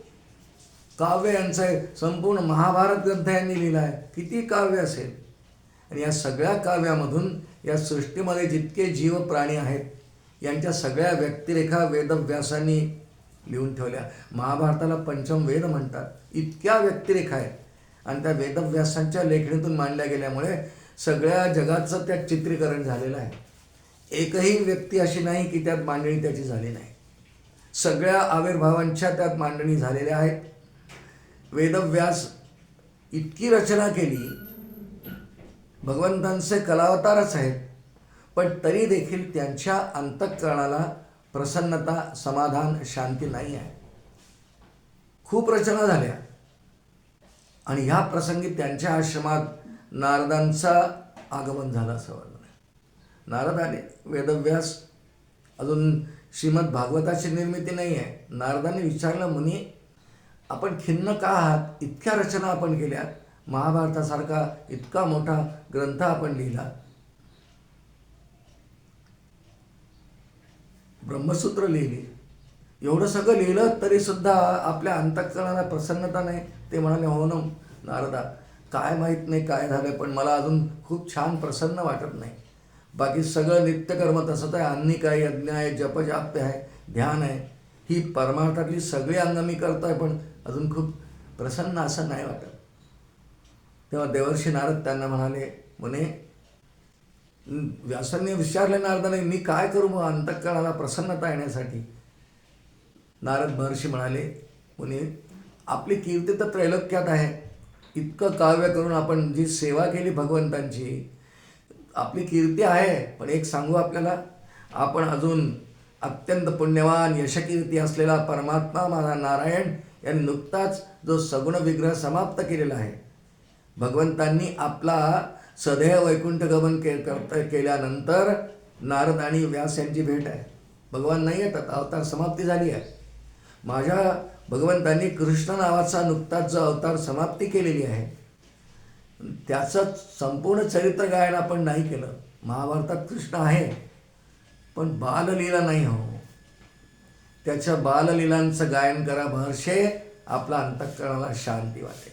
काव्य यांचं आहे. संपूर्ण महाभारत ग्रंथ यांनी लिहिला आहे. किती काव्य असेल. आणि या सगळ्या काव्यामधून या सृष्टीमध्ये जितके जीव प्राणी आहेत यांच्या सगळ्या व्यक्तिरेखा वेदव्यासांनी लिहून ठेवल्या. महाभारताला पंचम वेद म्हणतात. इतक्या व्यक्तिरेखा आहेत आणि त्या वेदव्यासांच्या लेखणीतून मांडल्या गेल्यामुळे सगळ्या जगाचं त्यात चित्रीकरण झालेलं आहे. एकही व्यक्ती अशी नाही की त्यात मांडणी त्याची झाली नाही. सगळ्या आविर्भावांच्या त्यात मांडणी झालेल्या आहेत. वेदव्यास इतकी रचना केली, भगवंतांचे कलावतारच आहेत, पण तरी देखील त्यांच्या अंतःकरणाला प्रसन्नता, समाधान, शांती नाही आहे. खूप रचना झाल्या आणि ह्या प्रसंगी त्यांच्या आश्रमात नारदांचा आगमन झालं असं वाटलं. नारद आले. वेदव्यास, अजून श्रीमद भागवताची निर्मिती नाही आहे. नारदांनी विचारलं, मुनी आपण खिन्न का आहात? इतक्या रचना आपण केल्या, महाभारतासारखा इतका मोठा ग्रंथ आपण लिहिला, ब्रह्मसूत्र लिहिली, एवढं सगळं लिहिलं तरी सुद्धा आपल्या अंतःकरणाला प्रसन्नता नाही. ते म्हणाले, हो ना नारदा, काय माहीत नाही काय झालं, पण मला अजून खूप छान प्रसन्न वाटत नाही. बाकी सगळं नित्यकर्म तसंच आहे. अन्निक आहे, यज्ञ आहे, जपजाप्य आहे, ध्यान आहे, ही परमार्थातली सगळी अंग मी करतो आहे, पण अजून खूप प्रसन्न असं नाही वाटत. तेव्हा देवर्षी नारद त्यांना म्हणाले, म्हणे व्यासांनी विचारले नारदाने, मी काय करू मग अंतःकरणाला प्रसन्नता येण्यासाठी? नारद महर्षी म्हणाले, म्हणे आपली कीर्ती तर त्रैलोक्यात आहे. इतकं काव्य करून आपण जी सेवा केली भगवंतांची, आपली कीर्ती आहे. पण एक सांगू आपल्याला, आपण अजून अत्यंत पुण्यवान यशकीर्ती असलेला परमात्मा माझा नारायण यांनी नुकताच जो सगुण विग्रह समाप्त केलेला आहे. भगवंतांनी आपला सदैव वैकुंठ गमन केल्यानंतर नारद आणि व्यास यांची भेट आहे. भगवान नाही येतात, अवतार समाप्ती झाली आहे. माझ्या भगवंतांनी कृष्ण नावाचा नुकताच जो अवतार समाप्ती केलेली आहे, त्याचं संपूर्ण चरित्र गायन आपण नाही केलं. महाभारतात कृष्ण आहे, पण बाललीला नाही हो. त्याच्या बाललीलांचं गायन करा महर्षे, आपला अंतःकरणाला शांती वाटेल.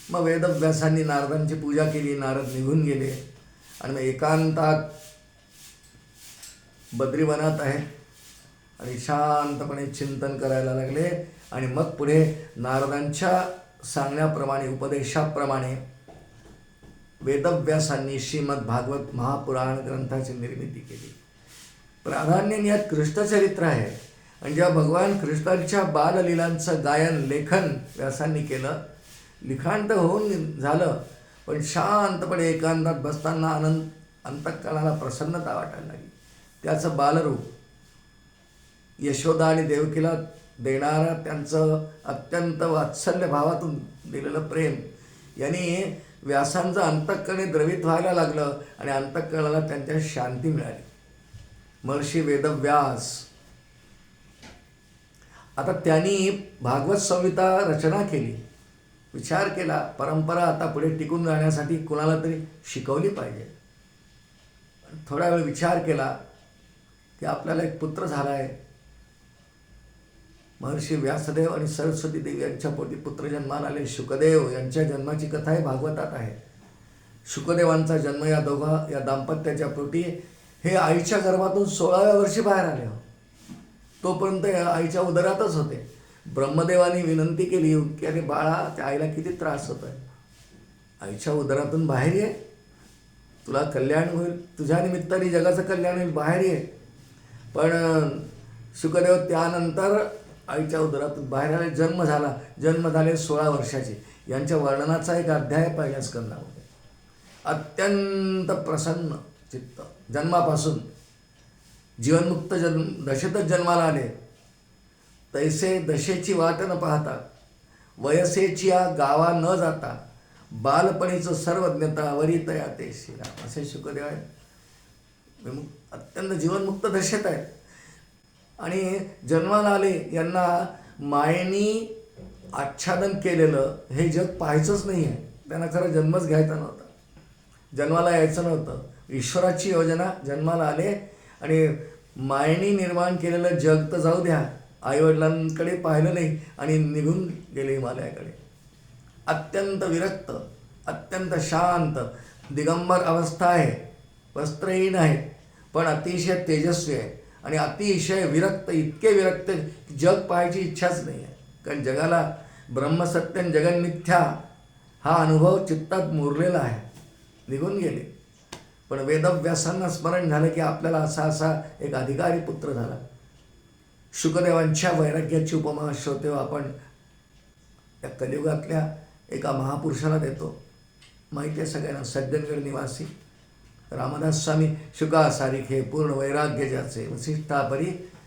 मग वेदव्यासांनी नारदांची पूजा केली, नारद निघून गेले आणि मग एकांतात बद्रीवनात आहे आणि शांतपणे चिंतन करायला लागले. आणि मग पुढे नारदांच्या सांगण्याप्रमाणे, उपदेशाप्रमाणे वेदव्यासांनी श्रीमद भागवत महापुराण ग्रंथाची निर्मिती केली. प्राधान्याने यात कृष्णचरित्र आहे आणि जेव्हा भगवान कृष्णांच्या बाललीलांचं गायन लेखन व्यासांनी केलं, लिखाण तर होऊन झालं, पण शांतपणे एकांतात बसताना आनंद, अंतःकरणाला प्रसन्नता वाटायला लागली. त्याचं बालरूप, यशोदा आणि देवकीला देणारा त्यांचं अत्यंत वात्सल्य भावातून दिलेलं प्रेम यांनी व्यासांचं अंतःकरणे द्रवित व्हायला लागलं आणि अंतःकरणाला त्यांच्या शांती मिळाली. महर्षी वेदव्यास आता त्यांनी भागवत संहिता रचना केली. विचार केला, परंपरा आता पुढे टिकून राहण्यासाठी कुणाला तरी शिकवली पाहिजे. थोडा वेळ विचार केला की आपल्याला एक पुत्र झाला आहे. महर्षी व्यासदेव आणि सरस्वती देवी यांच्या पोटी पुत्र जन्माला आले. शुकदेव यांच्या जन्माची कथा ही भागवतात आहे. शुकदेवांचा जन्म या दाम्पत्याच्या पोटी हे आईच्या गर्भातून 16व्या वर्षी बाहेर आले. तोपर्यंत आईच्या उदरातच होते. ब्रह्मदेवाने विनंती केली की अरे बाळा, त्या आईला किती त्रास होत आहे, आईच्या उदरातून बाहेर ये, तुला कल्याण होईल, तुझ्या निमित्ताने जगाचं कल्याण होईल, बाहेर ये. पण शुकदेव त्यानंतर आईच्या उदरातून बाहेर आले. जन्म झाले 16 वर्षाचे. यांच्या वर्णनाचा एक अध्याय पहिल्या स्कंदामध्ये. अत्यंत प्रसन्न चित्त, जन्मापासून जीवनमुक्त दशेतच जन्माला आले. तैसे दशेची वाट न पाहता, वयसेची या गावा न जाता, बालपणीचं सर्वज्ञता वरितया ते श्रीराम. असे शुकदेव आहेत. अत्यंत जीवनमुक्त दशेत आहेत आणि जन्माला आले. यांना मायेनी आच्छादन केलेलं हे जग पाहायचंच नाही आहे. त्यांना खरं जन्मच घ्यायचा नव्हता, जन्माला यायचं नव्हतं. ईश्वराची योजना, जन्माला आले आणि मायेनी निर्माण केलेलं जग तर जाऊ द्या, आईवडिलांकडे पाहिलं नाही आणि निघून गेले हिमालयाकडे. अत्यंत विरक्त, अत्यंत शांत, दिगंबर अवस्था आहे, वस्त्रहीन आहेत, पण अतिशय तेजस्वी आहे आणि अतिशय विरक्त. इतके विरक्त जग पाहायची इच्छाच नाही आहे. कारण जगाला ब्रह्मसत्यम जगन्मिथ्या हा अनुभव चित्तात मुरलेला आहे. निघून गेले. पण वेदव्यासांना स्मरण झालं की आपल्याला असा एक अधिकारी पुत्र झाला. शुकदेवांच्या वैराग्याची उपमा श्रोतेव आपण या कलियुगातल्या एका महापुरुषाला देतो. माहिती आहे सगळ्यांना, सज्जनगड निवासी रामदास स्वामी. शुका सारिखे पूर्ण वैराग्य ज्याचे, वसिष्ठापरी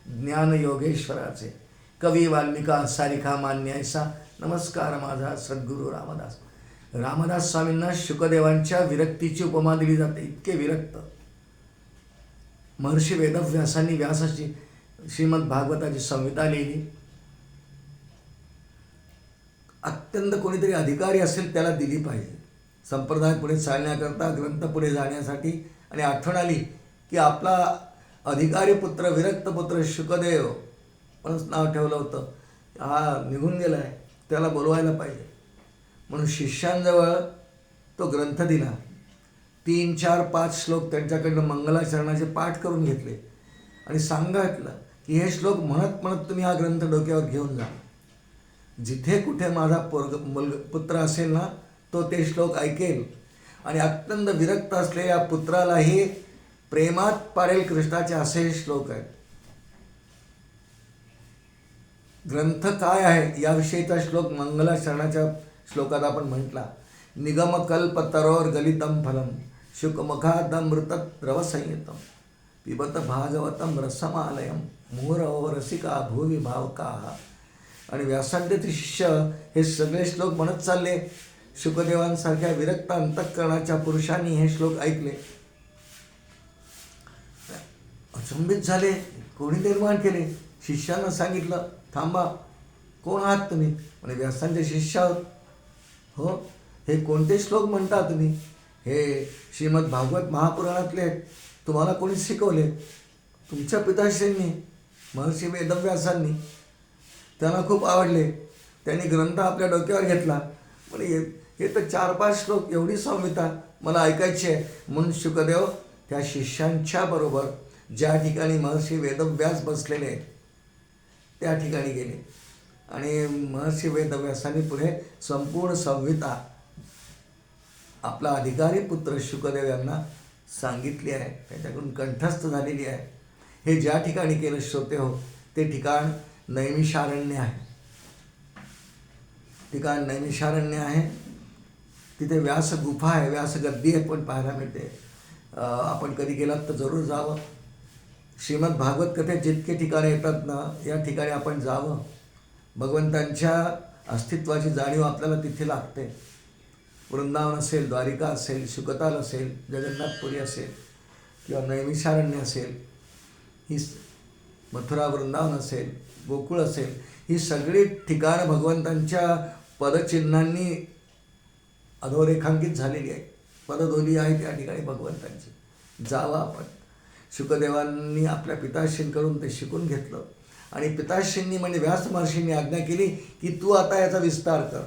ज्ञान योगेश्वराचे, कवी वाल्मिका सारिखा मान्य ऐसा, नमस्कार माझा सद्गुरू रामदास. रामदास स्वामींना शुकदेवांच्या विरक्तीची उपमा दिली जाते. इतके विरक्त. महर्षी वेदव्यासांनी व्यासाची श्रीमद भागवताची संहिता लिहिली. अत्यंत कोणीतरी अधिकारी असेल त्याला दिली पाहिजे. संप्रदाय पुढे चालण्याकरता, ग्रंथ पुढे जाण्यासाठी. आणि आठवण आली की आपला अधिकारी पुत्र, विरक्त पुत्र शुकदेव म्हणून नाव ठेवलं होतं, हा निघून गेला आहे, त्याला बोलवायला पाहिजे. म्हणून शिष्यांजवळ तो ग्रंथ दिला. 3, 4, 5 श्लोक त्यांच्याकडनं मंगलाचरणाचे पाठ करून घेतले आणि सांगितलं की हे श्लोक म्हणत म्हणत तुम्ही हा ग्रंथ डोक्यावर घेऊन जा. जिथे कुठे माझा पुत्र असेल ना, तो ते श्लोक ऐकेल आणि अत्यंत विरक्त असलेल्या पुत्रालाही प्रेमात पाडेल कृष्णाचे, असे श्लोक आहेत. ग्रंथ काय आहे याविषयीचा श्लोक मंगलाचरणाच्या श्लोकात आपण म्हटला. निगमकल्पतरोर गलितम फलम शुकमुखादमृत द्रवसंयुतम पिबत भागवतम रसमालयम मुहुरहो रसिका भुवि भावकाः. आणि व्यासांचे शिष्य हे सगळे श्लोक म्हणत चालले. शुकदेवांसारख्या विरक्त अंतःकरणाच्या पुरुषांनी हे श्लोक ऐकले, अचंबित झाले. कोणी निर्माण केले? शिष्यांना सांगितलं, थांबा, कोण आहात तुम्ही? आणि व्यासांचे शिष्य आहोत. हो, हे कोणते श्लोक म्हणता तुम्ही? हे श्रीमद भागवत महापुराणातले आहेत. तुम्हाला कोणी शिकवले? तुमच्या पिताश्रींनी, महर्षी वेदव्यासांनी. त्यांना खूप आवडले. त्यांनी ग्रंथ आपल्या डोक्यावर घेतला. म्हणजे हे तर 4-5 श्लोक एवढी संहिता मला ऐकायची आहे. म्हणून शुकदेव त्या शिष्यांच्या बरोबर ज्या ठिकाणी महर्षी वेदव्यास बसलेले आहेत त्या ठिकाणी गेले आणि महर्षी वेदव्यासांनी पुढे संपूर्ण संहिता आपला अधिकारी पुत्र शुकदेव यांना सांगितली आहे, त्याच्याकडून कंठस्थ झालेली आहे. हे ज्या ठिकाणी केलं श्रोते हो, ते ठिकाण नैमिषारण्य आहे. ठिकाण नैमिषारण्य आहे. तिथे व्यास गुफा आहे, व्यास गद्दी आहे पण पाहायला मिळते. आपण कधी गेलात तर जरूर जावं. श्रीमद भागवत कथेत जितके ठिकाणे येतात ना, या ठिकाणी आपण जावं. भगवंतांच्या अस्तित्वाची जाणीव आपल्याला तिथे लागते. वृंदावन असेल, द्वारिका असेल, शुकताल असेल, जगन्नाथपुरी असेल किंवा नैमिषारण्य असेल, ही मथुरा वृंदावन असेल, गोकुळ असेल, ही सगळी ठिकाणं भगवंतांच्या पदचिन्हांनी अधोरेखांकित झालेली आहे. पदधोली आहे त्या ठिकाणी भगवंतांची. जावं आपण. शुकदेवांनी आपल्या पिताश्रींकडून ते शिकून घेतलं आणि पिताश्रींनी म्हणजे व्यास महर्षींनी आज्ञा केली की तू आता याचा विस्तार कर.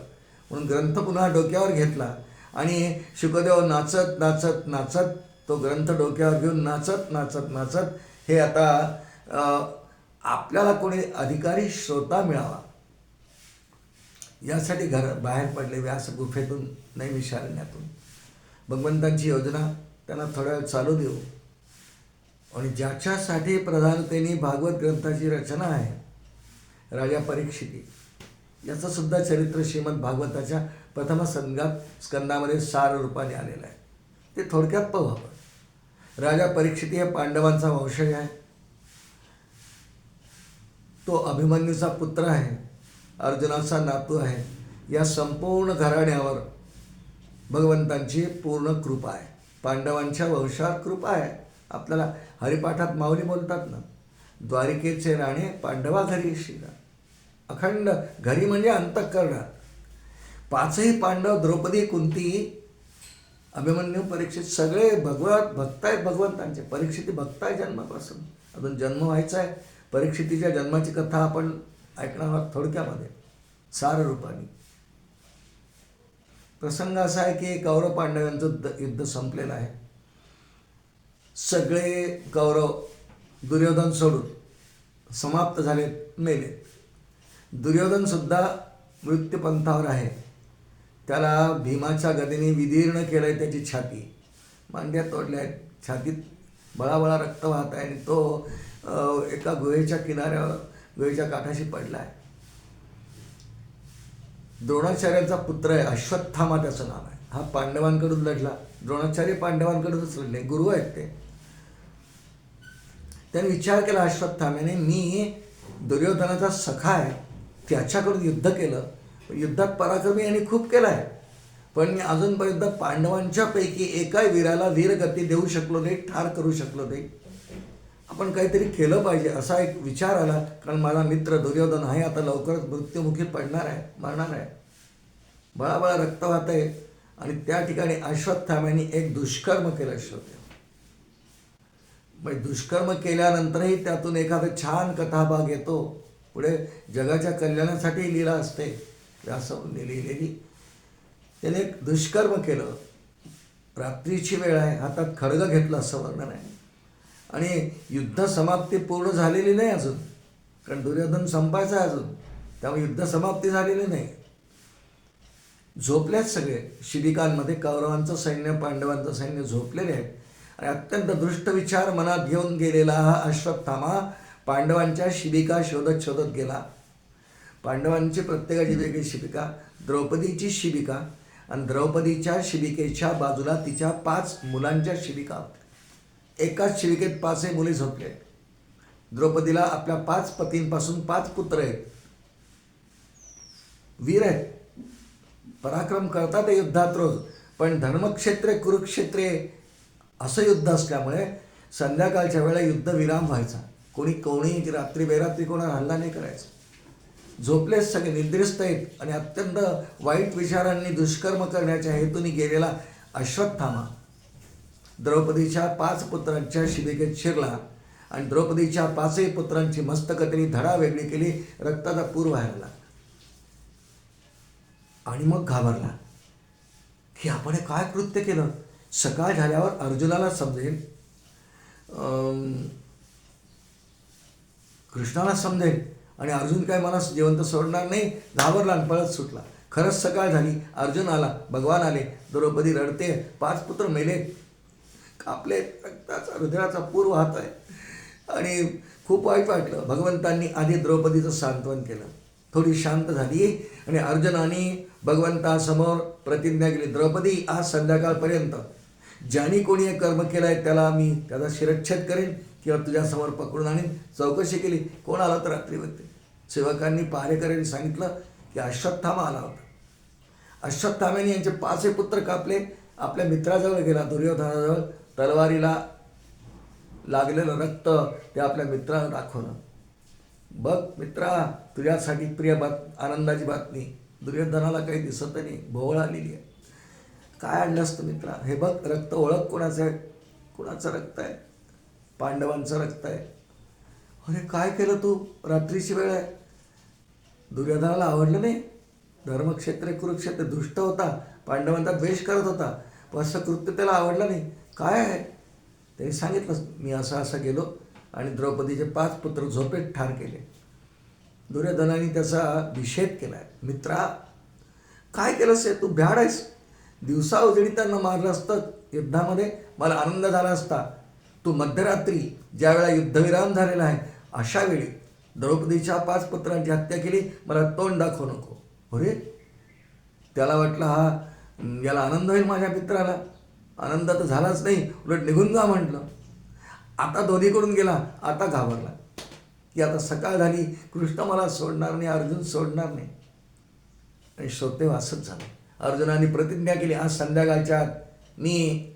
म्हणून ग्रंथ पुन्हा डोक्यावर घेतला आणि शुकदेव नाचत नाचत नाचत तो ग्रंथ डोक्यावर घेऊन नाचत नाचत नाचत हे आता आपल्याला कोणी अधिकारी श्रोता मिळावा यासाठी बाहेर पडले व्यास गुफेतून, नैमिषारण्यातून. भगवंतांची योजना त्यांना थोड्या वेळ चालू देऊ. आणि ज्याच्यासाठी प्रधानतेने भागवत ग्रंथाची रचना आहे, राजा परीक्षिती, याचं सुद्धा चरित्र श्रीमद भागवताच्या प्रथम स्कंदामध्ये सार रूपाने आलेलं आहे. ते थोडक्यात पाहू आपण. राजा परीक्षिती हे पांडवांचा वंशज आहे. तो अभिमन्यूचा पुत्र आहे, अर्जुनाचा नातू आहे. या संपूर्ण घराण्यावर भगवंतांची पूर्ण कृपा आहे. पांडवांच्या वंशावर कृपा आहे. आपल्याला हरिपाठात माऊली बोलतात ना, द्वारिकेचे राणे पांडवा घरी शिरा. अखंड घरी म्हणजे अंतःकरणात. 5ही पांडव, द्रौपदी, कुंती, अभिमन्यू, परीक्षित सगळे भक्त आहेत भगवंतांचे. परीक्षिती भक्त आहे जन्मापासून. अजून जन्म व्हायचा आहे. परीक्षितीच्या जन्माची कथा आपण ऐकणार आहोत थोडक्यामध्ये, सार रूपाने. प्रसंग असा आहे की कौरव पांडवांचं युद्ध संपलेलं आहे. सगळे कौरव दुर्योधन सोडून समाप्त झाले, मेले. दुर्योधनसुद्धा मृत्यूपंथावर आहे. त्याला भीमाच्या गदेने विदीर्ण केलं आहे त्याची छाती. मांड्या तोडल्या आहेत, छातीत बळाबळा रक्त वाहत आहे आणि तो एका गुहेच्या किनाऱ्यावर, गुहेच्या काठाशी पडला आहे. द्रोणाचार्यांचा पुत्र आहे, अश्वत्थामा त्याचं नाव आहे. हा पांडवांकडून लढला. द्रोणाचार्य पांडवांकडूनच लढले, गुरु आहेत ते. त्याने विचार केला अश्वत्थाम्याने, मी दुर्योधनाचा सखा आहे, त्याच्याकडून युद्ध केलं, युद्धात पराक्रमी यांनी खूप केला आहे, पण मी अजूनपर्यंत पांडवांच्यापैकी एकाही वीराला वीरगती देऊ शकलो नाही, ठार करू शकलो नाही. आपण काहीतरी केलं पाहिजे असा एक विचार आला. कारण माझा मित्र दुर्योधन आहे, आता लवकरच मृत्युमुखी पडणार आहे, मरणार आहे, बळाबळा रक्त वाहत आहे. आणि त्या ठिकाणी अश्वत्थाम्याने एक दुष्कर्म केलं. म्हणजे दुष्कर्म केल्यानंतरही त्यातून एखादा छान कथाभाग येतो. पुढे जगाच्या कल्याणासाठी लीला असते व्यासांनी लिहिलेली. त्याने एक दुष्कर्म केलं. रात्रीची वेळ आहे, हातात खड्ग घेतलं असं वर्णन आहे. आणि युद्ध समाप्ती पूर्ण झालेली नाही अजून, कारण दुर्योधन संपायचा आहे अजून, त्यामुळे युद्ध समाप्ती झालेली नाही. झोपल्यात सगळे शिबिकांमध्ये. कौरवांचं सैन्य, पांडवांचं सैन्य झोपलेले आहेत. आणि अत्यंत दृष्ट विचार मनात घेऊन गेलेला हा अश्वत्थामा पांडवांच्या शिबिका शोधत शोधत गेला. पांडवांची प्रत्येकाची वेगळी शिबिका, द्रौपदीची शिबिका, आणि द्रौपदीच्या शिबिकेच्या बाजूला तिच्या 5 मुलांच्या शिबिका होत्या. एकाच शिबिकेत 5ही मुली झोपले. द्रौपदीला आपल्या 5 पतींपासून 5 पुत्र आहेत, वीर आहेत, पराक्रम करतात युद्धात रोज. पण धर्मक्षेत्रे, कुरुक्षेत्रे असं युद्ध असल्यामुळे संध्याकाळच्या वेळेला युद्धविराम व्हायचा. कोणी रात्री बेरात्री कोणाला हल्ला नाही करायचा. झोपलेच सगळे, निद्रिस्त आहेत. आणि अत्यंत वाईट विचारांनी दुष्कर्म करण्याच्या हेतूने गेलेला अश्वत्थामा द्रौपदीच्या 5 पुत्रांच्या शिबिकेत शिरला आणि द्रौपदीच्या 5ही पुत्रांची मस्तकं त्यांनी धडा वेगळी केली. रक्ताचा पूर व्हायला लागला आणि मग घाबरला. की आपण हे काय कृत्य केलं. सकाळ झाल्यावर अर्जुनाला समजेल, कृष्णाला समजेल, आणि अर्जुन काय मला जिवंत सोडणार नाही, घाबरला आणि पळत सुटला. खरंच सकाळ झाली, अर्जुन आला, भगवान आले, द्रौपदी रडते, 5 पुत्र मेले, कापले, रक्ताचा हृदयाचा पूर वाहत आहे. आणि खूप वाईट वाटलं. भगवंतांनी आधी द्रौपदीचं सांत्वन केलं, थोडी शांत झाली, आणि अर्जुनाने भगवंतासमोर प्रतिज्ञा केली, द्रौपदी आज संध्याकाळपर्यंत ज्याने कोणी हे कर्म केलं आहे त्याला मी त्याचा शिरच्छेद करेन किंवा तुझ्यासमोर पकडून आणीन. चौकशी केली, कोण आला तर रात्रीवरती सेवकांनी पहारेकऱ्यांनी सांगितलं की अश्वत्थामा आला होता. अश्वत्थाम्याने यांचे 5 पुत्र कापले. आपल्या मित्राजवळ गेला, दुर्योधनाजवळ, तलवारीला लागलेलं रक्त ते आपल्या मित्राला दाखवलं. बघ मित्रा, तुझ्यासाठी प्रिय आनंदाची बातमी, दुर्योधनाला काही दिसत नाही, भोवळ आलेली आहे. काय आणलं असतं मित्रा, हे बघ रक्त, ओळख कोणाचं आहे, कोणाचं रक्त आहे, पांडवांचं रक्त आहे. अरे काय केलं तू, रात्रीची वेळ आहे. दुर्योधनाला आवडलं नाही. धर्मक्षेत्र कुरुक्षेत्र, दुष्ट होता, पांडवांचा द्वेष करत होता, पण असं कृत्य त्याला आवडलं नाही. काय आहे त्यांनी सांगितलं, मी असं गेलो आणि द्रौपदीचे 5 पुत्र झोपेत ठार केले. दुर्योधनाने त्याचा निषेध केला आहे. मित्रा काय केलंस, तू भ्याड आहेस. दिवसा उजळी त्यांना मारलं असतं युद्धामध्ये, मला आनंद झाला असता. तू मध्यरात्री ज्यावेळेला युद्धविराम झालेला आहे अशा वेळी द्रौपदीच्या 5 पुत्रांची हत्या केली, मला तोंड दाखवू नको. अरे त्याला वाटलं हा याला आनंद होईल, माझ्या मित्राला आनंद तर झालाच नाही, उलट निघून जा म्हटलं. आता दोन्हीकडून गेला, आता घाबरला की आता सकाळ झाली, कृष्ण मला सोडणार नाही, अर्जुन सोडणार नाही. आणि श्रोते वासच झालं. अर्जुनाने प्रतिज्ञा केली, आज संध्याकाळच्या आत मी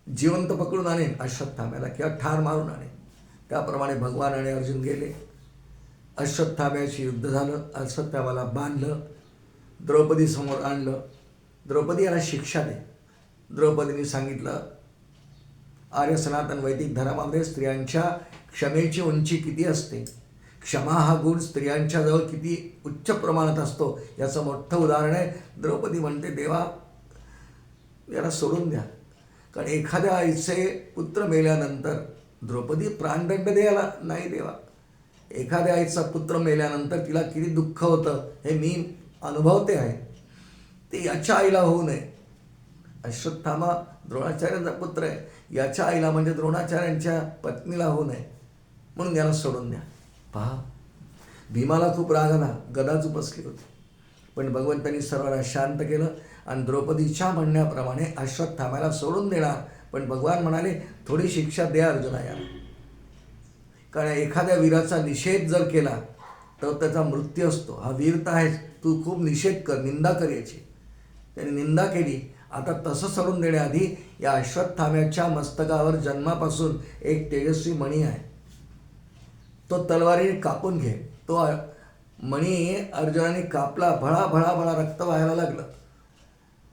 जिवंत पकडून आणेन अश्वत्थाम्याला किंवा ठार मारून आणेन. त्याप्रमाणे भगवान आणि अर्जुन गेले. अश्वत्थाम्याशी युद्ध झालं, अश्वत्थाम्याला बांधलं, द्रौपदी समोर आणलं. द्रौपदी याला शिक्षा दे. द्रौपदीने सांगितलं, आर्य सनातन वैदिक धर्मामध्ये स्त्रियांच्या क्षमेची उंची किती असते, क्षमा हा गुण स्त्रियांच्या जवळ किती उच्च प्रमाणात असतो याचं मोठं उदाहरण आहे. द्रौपदी म्हणते, देवा याला सोडून द्या. कारण एखाद्या आईचे पुत्र मेल्यानंतर, द्रौपदी प्राणदंड द्यायला नाही देवा, एखाद्या आईचा पुत्र मेल्यानंतर तिला किती दुःख होतं हे मी अनुभवते आहे. ते याच्या आईला होऊ नये. अश्वत्थामा द्रोणाचार्यांचा पुत्र आहे, याच्या आईला म्हणजे द्रोणाचार्यांच्या पत्नीला होऊ नये, म्हणून याला सोडून द्या. पहा, भीमाला खूप राग आला, गदाच उपसली होती, पण भगवंतांनी सर्वांना शांत केलं आणि द्रौपदीच्या म्हणण्याप्रमाणे अश्वत्थाम्याला सोडून देणार. पण भगवान म्हणाले, थोडी शिक्षा द्या अर्जुना याला, कारण एखाद्या वीराचा निषेध जर केला तर त्याचा मृत्यू असतो. हा वीर तर आहेच, तू खूप निषेध कर, निंदा कर याची. त्याने निंदा केली. आता तसं सोडून देण्याआधी या अश्वत्थाम्याच्या मस्तकावर जन्मापासून एक तेजस्वी मणी आहे, तो तलवारीने कापून घे. तो मणी अर्जुनाने कापला, भळा भळा भळा रक्त व्हायला लागलं,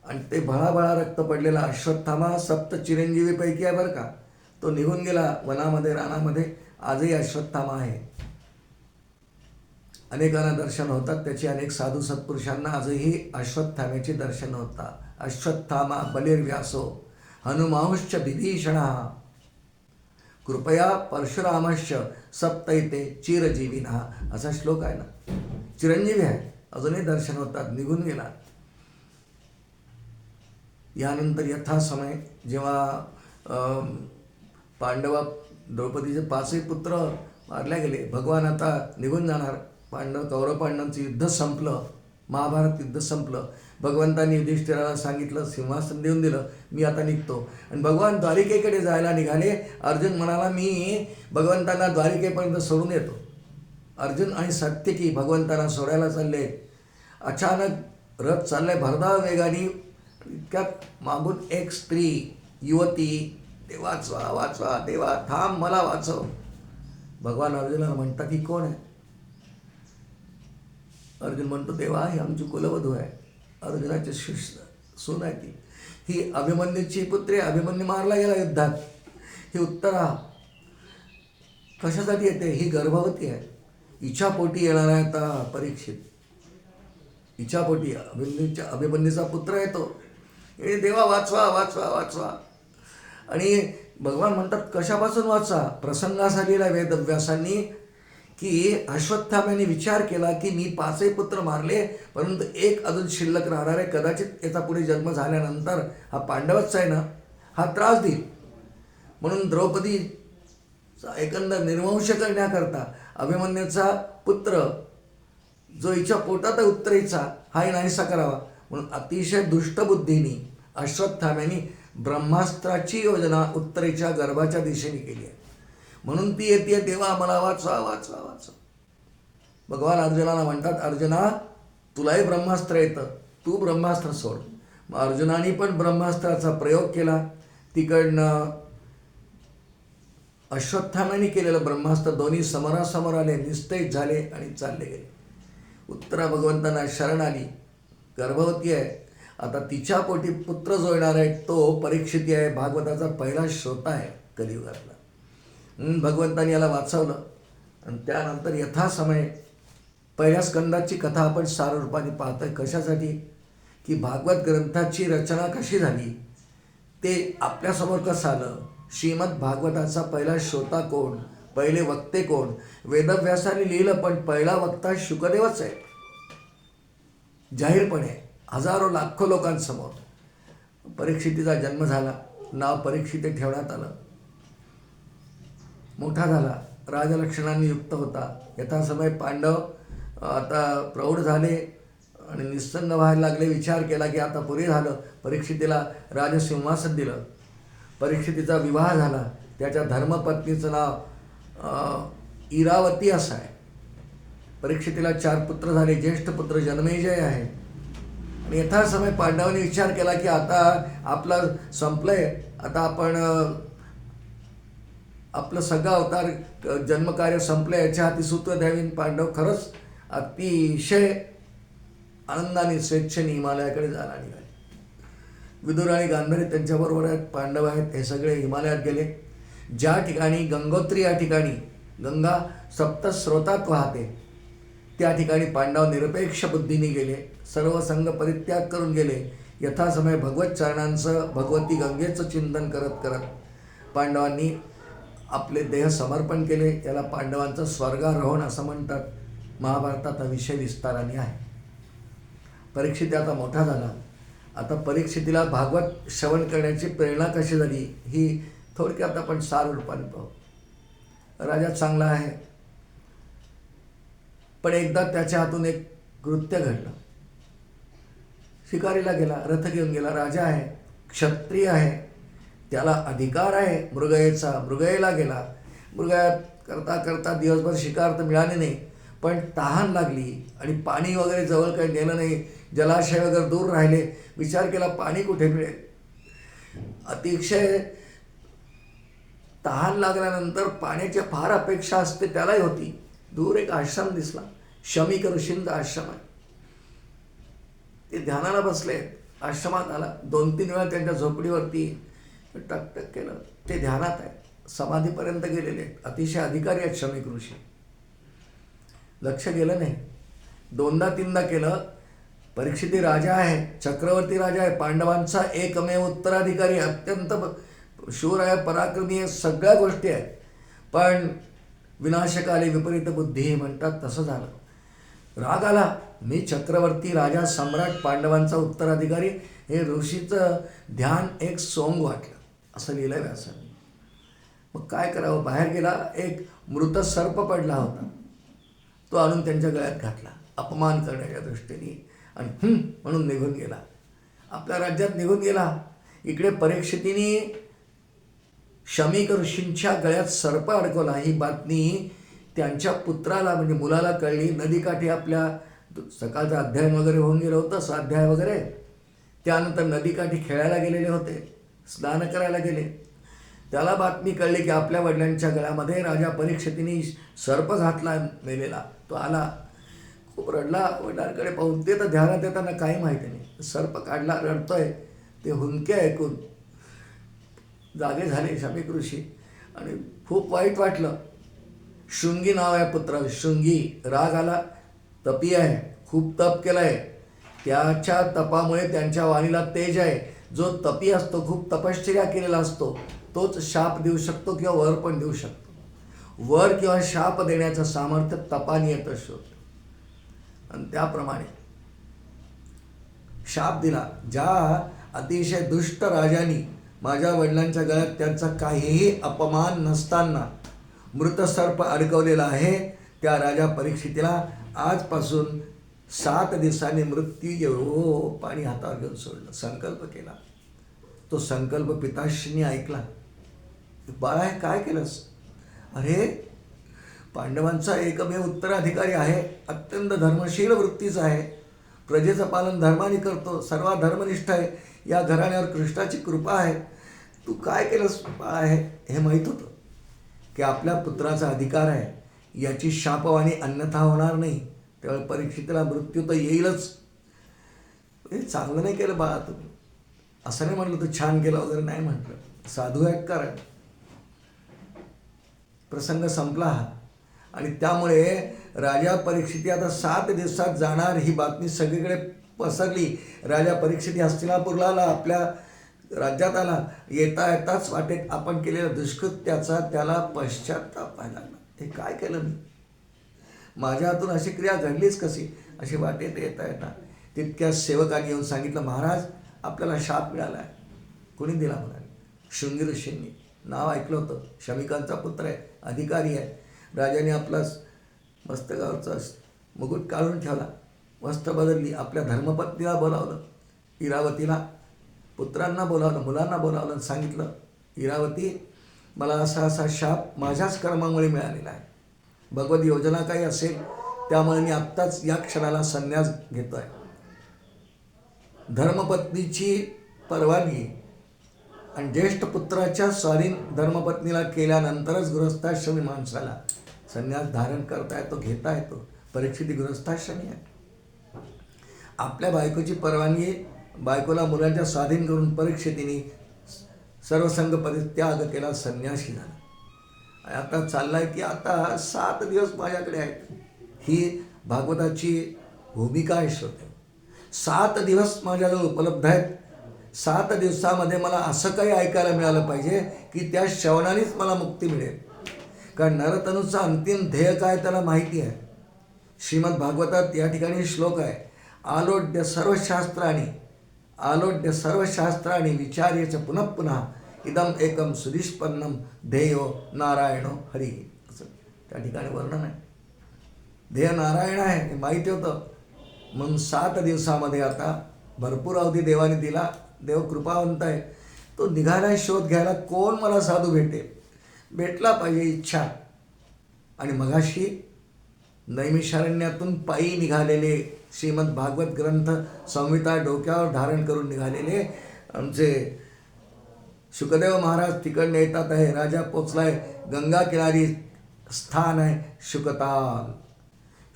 आणि ते भळाभळा रक्त पडलेला अश्वत्थामा 7 चिरंजीवीपैकी आहे बरं का. तो निघून गेला वनामध्ये, रानामध्ये. आजही अश्वत्थामा आहे. अनेकांना दर्शन होतात त्याची, अनेक साधू सत्पुरुषांना आजही अश्वत्थाम्याचे दर्शन होतात. अश्वत्थामा बलिर्व्यासो हनुमांश्च विभीषणः कृपया परशुरामश्च सप्तैते चिरजीविनः, असा श्लोक आहे ना. चिरंजीवी आहे, अजूनही दर्शन होतात. निघून गेला. यानंतर यथासमय जेव्हा पांडवा द्रौपदीचे 5 पुत्र मारले गेले, भगवान आता निघून जाणार, कौरव पांडवांचं युद्ध संपलं, महाभारत युद्ध संपलं. भगवंतांनी युधिष्ठिराला सांगितलं, सिंहासन देऊन दिलं, मी आता निघतो. आणि भगवान द्वारिकेकडे जायला निघाले. अर्जुन म्हणाला, मी भगवंतांना द्वारिकेपर्यंत सोडून येतो. अर्जुन आणि सात्यकी भगवंतांना सोडायला चालले. अचानक रथ चाललाय भरधाव वेगाने. इतक्यात मागून एक स्त्री, युवती, ते वाचवा वाचवा, देवा थांब, मला वाचव. भगवान अर्जुनाला म्हणतात, ही कोण आहे? अर्जुन म्हणतो, देवा ही आमची कुलवधू आहे, अर्जुनाची सून आहे ती. ही अभिमन्यूची पुत्री, अभिमन्यू मारला गेला युद्धात. ही उत्तरा कशासाठी येते? ही गर्भवती आहे, हिच्या पोटी येणार आहे आता परीक्षित. हिच्या पोटी अभिमन्यूचा पुत्र आहे तो. हे देवा वाचवा वाचवा वाचवा. आणि भगवान म्हणतात कशापासून वाचा. प्रसंगास आलेला वेदव्यासांनी की अश्वत्थाम्याने विचार केला की मी 5 पुत्र मारले, परंतु एक अजून शिल्लक राहणार आहे, कदाचित याचा पुढे जन्म झाल्यानंतर हा पांडवच आहे ना, हा त्रास देईल. म्हणून द्रौपदीचा एकंदर निर्वंश करण्याकरता अभिमन्यूचा पुत्र जो हिच्या पोटात उत्तरेचा हाही नाहीसा करावा म्हणून अतिशय दुष्टबुद्धीने अश्वत्थाम्याने ब्रह्मास्त्राची योजना उत्तरेच्या गर्भाच्या दिशेने केली आहे. म्हणून ती येते तेव्हा मला वाचवा वाचवा वाचवा. भगवान अर्जुनाला म्हणतात अर्जुना तुलाही ब्रह्मास्त्र येतं, तू ब्रह्मास्त्र सोड. मग अर्जुनाने पण ब्रह्मास्त्राचा प्रयोग केला. तिकडनं अश्वत्थाम्याने केलेलं ब्रह्मास्त्र दोन्ही समोरासमोर आले, निस्तेज झाले आणि चालले गेले. उत्तरा भगवंतांना शरण आली, गर्भवती आहे. आता तिच्या पोटी पुत्र जो येणार आहे तो परीक्षिती आहे, भागवताचा पहिला श्रोता आहे कलियुगातला. भगवंतांनी याला वाचवलं. आणि त्यानंतर यथासमय पहिल्या स्कंदाची कथा आपण साररूपाने पाहतोय. कशासाठी की भागवत ग्रंथाची रचना कशी झाली ते आपल्यासमोर कसं आलं. श्रीमद भागवताचा पहिला श्रोता कोण, पहिले वक्ते कोण. वेदव्यासाने लिहिलं पण पहिला वक्ता शुकदेवच आहे, जाहीरपणे हजारो लाखो लोकांसमोर. परीक्षितीचा जन्म झाला, नाव परीक्षिती ठेवण्यात आलं. मोठा झाला, राजलक्षणांनी युक्त होता. यथासमय पांडव आता प्रौढ झाले आणि निस्संग व्हायला लागले. विचार केला की आता पुरे झालं. परीक्षितीला राजसिंहासन दिलं. परीक्षितीचा विवाह झाला. त्याच्या धर्मपत्नीचं नाव इरावती असं आहे. परीक्षितीला 4 पुत्र झाले. ज्येष्ठ पुत्र जनमेजय आहे. आणि यथासमय पांडवांनी विचार केला की आता आपलं संपलंय, आता आपण आपलं सगळं अवतार जन्मकार्य संपलं, याच्या हाती सूत्र द्यावी. पांडव खरंच अतिशय आनंदाने स्वेच्छेने हिमालयाकडे जायला निघाले. विदुर आणि गांधारी त्यांच्याबरोबर आहेत, पांडव आहेत. हे सगळे हिमालयात गेले. ज्या ठिकाणी गंगोत्री या ठिकाणी गंगा सप्तस्रोतात वाहते त्या ठिकाणी पांडव निरपेक्ष बुद्धीने गेले. सर्व संघ परित्याग करून गेले. यथासमय भगवत चरणांचं, भगवती गंगेचं चिंतन करत करत पांडवांनी आपले देह समर्पण केले. याला पांडवांचं स्वर्गारोहण असं म्हणतात. महाभारतात हा विषय विस्ताराने आहे. परीक्षित आता मोठा झाला. आता परीक्षितीला भागवत श्रवण करण्याची प्रेरणा कशी झाली ही थोडक्यात आपण सार रूपाने पाहू. राजा चांगला आहे, पण एकदा त्याच्या हातून एक कृत्य घडलं. शिकारीला गेला, रथ घेऊन गेला. राजा आहे, क्षत्रिय आहे, त्याला अधिकार आहे मृगयेचा. मृगयेला गेला. मृगयात करता करता दिवसभर शिकार तर मिळाले नाही, पण तहान लागली आणि पाणी वगैरे जवळ काही नेलं नाही. जलाशय वगैरे दूर राहिले. विचार केला पाणी कुठे मिळेल. अतिशय तहान लागल्यानंतर पाण्याची फार अपेक्षा असते, त्यालाही होती. दूर एक आश्रम दिसला, शमीक ऋषींचा आश्रम आहे. ते ध्यानाला बसले. आश्रमात आला. 2-3 वेळा त्यांच्या झोपडीवरती टकटक केलं. ते ध्यानात आहे, समाधीपर्यंत गेलेले. अतिशय अधिकारी आहेत शमीक ऋषी. लक्ष गेलं नाही. 2दा-3दा केलं. परीक्षिती राजा आहे, चक्रवर्ती राजा आहे, पांडवांचा एकमेव उत्तराधिकारी, अत्यंत शूर आहे, पराक्रमी आहे, सगळ्या गोष्टी आहेत. पण विनाशकाली विपरीत बुद्धी म्हणतात तसं झालं. राग आला. मी चक्रवर्ती राजा सम्राट पांडवांचा उत्तराधिकारी, हे ऋषीचं ध्यान एक सोंग वाटलं असं लिहिलं व्यासांनी. मग काय करावं. बाहेर गेला. एक मृत सर्प पडला होता, तो आणून त्यांच्या गळ्यात घातला अपमान करण्याच्या दृष्टीने आणि म्हणून निघून गेला. आपल्या राज्यात निघून गेला. इकडे परीक्षितीने शमीक ऋषींच्या गळ्यात सर्प अडकवला. ही बातमी त्यांच्या पुत्राला म्हणजे मुलाला कळली. नदीकाठी आपल्या सकाळचं अध्ययन वगैरे होऊन गेलं होतं, स्वाध्याय वगैरे. त्यानंतर नदीकाठी खेळायला गेलेले होते, स्नान करायला गेले. त्याला बातमी कळली की आपल्या वडिलांच्या गळ्यामध्ये राजा परीक्षितीने सर्प घातला मेलेला. तो आला, खूप रडला. वडिलांकडे पाहून ते तर ध्यानात येताना काही माहिती नाही. सर्प काढला, रडतोय. ते हुंदके ऐकून जागे झाले शमीक ऋषी आणि खूप वाईट वाटलं. शृंगी नाव आहे पुत्र, शृंगी. राग आला. तपी आहे, खूप तप केलं आहे. त्याच्या तपामुळे त्यांच्या वाणीला तेज आहे. जो तपी असतो, खूप तपश्चर्या केलेला असतो, तोच शाप देऊ शकतो किंवा वर पण देऊ शकतो. वर किंवा शाप देण्याचं सामर्थ्य तपाने येत असतं. आणि त्याप्रमाणे शाप दिला. ज्या अतिशय दुष्ट राजांनी माझ्या वडिलांच्या गळ्यात त्यांचा काहीही अपमान नसताना मृत सर्प अडकवलेला आहे, त्या राजा परीक्षितीला आजपासून 7 दिवसांनी मृत्यू येऊ पाणी हातावर घेऊन सोडलं. संकल्प केला. तो संकल्प पिताश्रींनी ऐकला. बाळा हे काय केलंस? अरे पांडवांचा एकमेव उत्तराधिकारी आहे, अत्यंत धर्मशील वृत्तीचा आहे, प्रजेचं पालन धर्माने करतो, सर्व धर्मनिष्ठ आहे, या घराण्यावर कृष्णाची कृपा आहे. तू काय केलंस बाळा? हे माहीत होतं की आपल्या पुत्राचा अधिकार आहे, याची शापवाणी अन्यथा होणार नाही, त्यावेळी परीक्षितीला मृत्यू तर येईलच. हे चांगलं नाही केलं बाळा तुम्ही. असं नाही म्हटलं तू छान केलं वगैरे नाही म्हटलं. साधू आहेत कारण प्रसंग संपला हा. आणि त्यामुळे राजा परीक्षिती आता 7 दिवसात जाणार ही बातमी सगळीकडे पसरली. राजा परीक्षिती हस्तिनापूरला आला, आपल्या राज्यात आला. येता येताच वाटेत आपण केलेल्या दुष्कृत्याचा त्याला पश्चाताप व्हायला लागला. हे काय केलं मी? माझ्या हातून अशी क्रिया घडलीच कशी? अशी वाटेत येता येता तितक्या सेवकांनी येऊन सांगितलं, महाराज आपल्याला शाप मिळाला आहे. कोणी दिला म्हणाले? शृंगी ऋषींनी. नाव ऐकलं होतं. शमिकांचा पुत्र आहे, अधिकारी आहे. राजाने आपला मस्तकावरचा मुकुट काढून ठेवला, वस्त्र बदलली, आपल्या धर्मपत्नीला बोलावलं, इरावतीला, पुत्रांना बोलावलं, मुलांना बोलावलं आणि सांगितलं, इरावती मला असा असा शाप माझ्याच कर्मामुळे मिळालेला आहे. भगवत योजना काही असेल त्यामुळे मी आत्ताच या क्षणाला संन्यास घेतो आहे. धर्मपत्नीची परवानगी आणि ज्येष्ठ पुत्राच्या स्वाधीन धर्मपत्नीला केल्यानंतरच गृहस्थाश्रमी माणसाला संन्यास धारण करता येतो, घेता येतो. परीक्षिती गृहस्थाश्रमी आहे. आपल्या बायकोची परवानगी, बायकोला मुलांच्या स्वाधीन करून परीक्षितीने सर्वसंग परित्याग केला, संन्यासी झाला. आता चाललाय की आता 7 दिवस माझ्याकडे आहेत. ही भागवताची भूमिका आहे श्रोते. 7 दिवस माझ्याजवळ उपलब्ध आहेत. 7 दिवसामध्ये मला असं काही ऐकायला मिळालं पाहिजे की त्या श्रवणानेच मला मुक्ती मिळेल. कारण नरतनूचा अंतिम ध्येय काय त्याला माहिती आहे. श्रीमद भागवतात या ठिकाणी श्लोक आहे, आलोड्य सर्वशास्त्राणी विचार्यच पुनः पुन्हा इदम एकम सुनिष्पन्नम ध्येयो नारायणो हरी. असं त्या ठिकाणी वर्णन आहे. ध्येय नारायण आहे हे माहिती होतं. म्हणून 7 दिवसामध्ये आता भरपूर अवधी देवाने दिला. देव कृपावंत आहे. तो निघाला शोध घ्यायला, कोण मला साधू भेटला पाहिजे, इच्छा. आणि मगाशी नैमिषारण्यातून पायी निघालेले, श्रीमद भागवत ग्रंथ संहिता डोक्यावर धारण करून निघालेले आमचे शुकदेव महाराज तिकडनं येतात आहे. राजा पोचलाय. गंगा किनारी स्थान आहे शुकताल.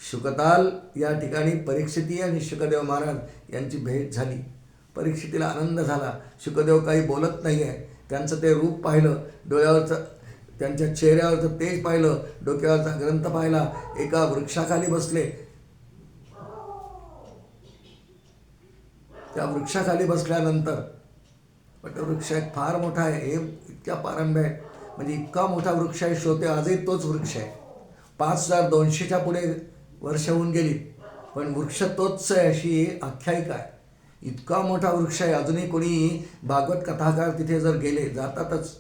शुकताल या ठिकाणी परीक्षिती आणि शुकदेव महाराज यांची भेट झाली. परीक्षितीला आनंद झाला. शुकदेव काही बोलत नाही आहे. त्यांचं ते रूप पाहिलं, डोळ्यावरचं त्यांच्या चेहऱ्यावरचं तेज पाहिलं, डोक्यावरचा ग्रंथ पाहिला. एका वृक्षाखाली बसले. त्या वृक्षाखाली बसल्यानंतर, वटवृक्ष एक फार मोठा आहे, हे इतक्या पारंब्य आहे, म्हणजे इतका मोठा वृक्ष आहे श्रोते. आजही तोच वृक्ष आहे. 5200च्या पुढे वर्ष होऊन गेली पण वृक्ष तोच आहे अशी आख्यायिका आहे. इतका मोठा वृक्ष आहे. अजूनही कोणी भागवत कथाकार तिथे जर गेले, जातातच.